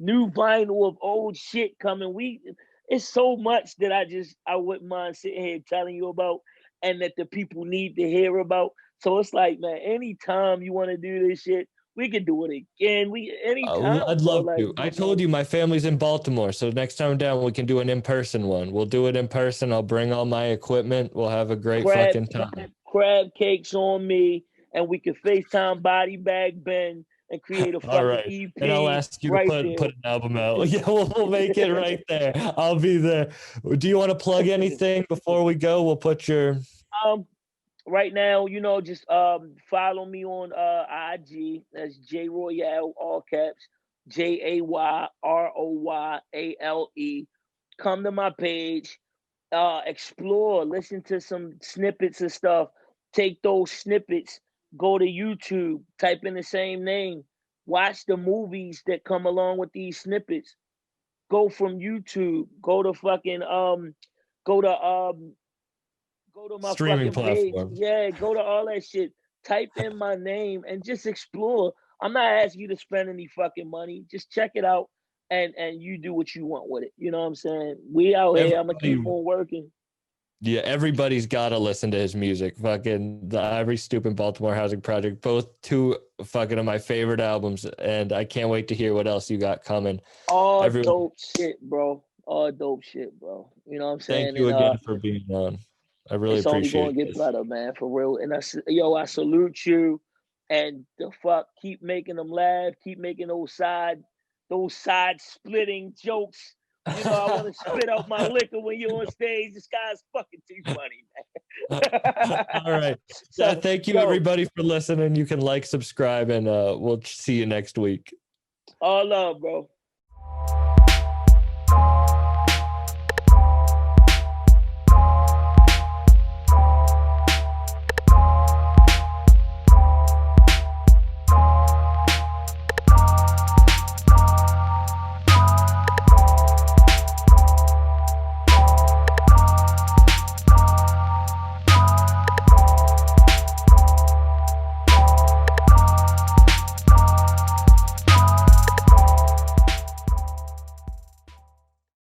new vinyl of old shit coming. It's so much that I wouldn't mind sitting here telling you about and that the people need to hear about. So it's like, man, anytime you want to do this shit, we can do it again. Anytime, I'd bro. love Like, to. I told you my family's in Baltimore, so next time down we can do an in-person one. We'll do it in person. I'll bring all my equipment. We'll have a great crab fucking time. crab cakes on me, and we can FaceTime Body Bag Ben and create a All fucking right. And I'll EP ask you to right put there. an album out. Yeah, we'll make it right there. I'll be there. Do you want to plug anything before we go? We'll put your um, right now, just follow me on IG. That's J Royale, all caps, JAYROYALE. Come to my page, explore, listen to some snippets of stuff. Take those snippets, go to YouTube, type in the same name, watch the movies that come along with these snippets. Go from YouTube, go to my streaming fucking page. platforms. Yeah, go to all that shit. Type in my name and just explore. I'm not asking you to spend any fucking money. Just check it out and you do what you want with it. You know what I'm saying? We out here. I'm gonna keep Everybody, on working. yeah, everybody's got to listen to his music. Fucking the Ivory Stupid Baltimore Housing Project, both two fucking of my favorite albums, and I can't wait to hear what else you got coming. All Everyone, dope shit, bro. All dope shit, bro. You know what I'm thank saying? you And again for being on. I really it's only gonna appreciate get this. better, man, for real. And I salute you. And the fuck, keep making them laugh. Keep making those side splitting jokes. You know, I want to spit out my liquor when you're on stage. This guy's fucking too funny, man. All right. So, Thank you, everybody, for listening. You can like, subscribe, and we'll see you next week. all love, bro.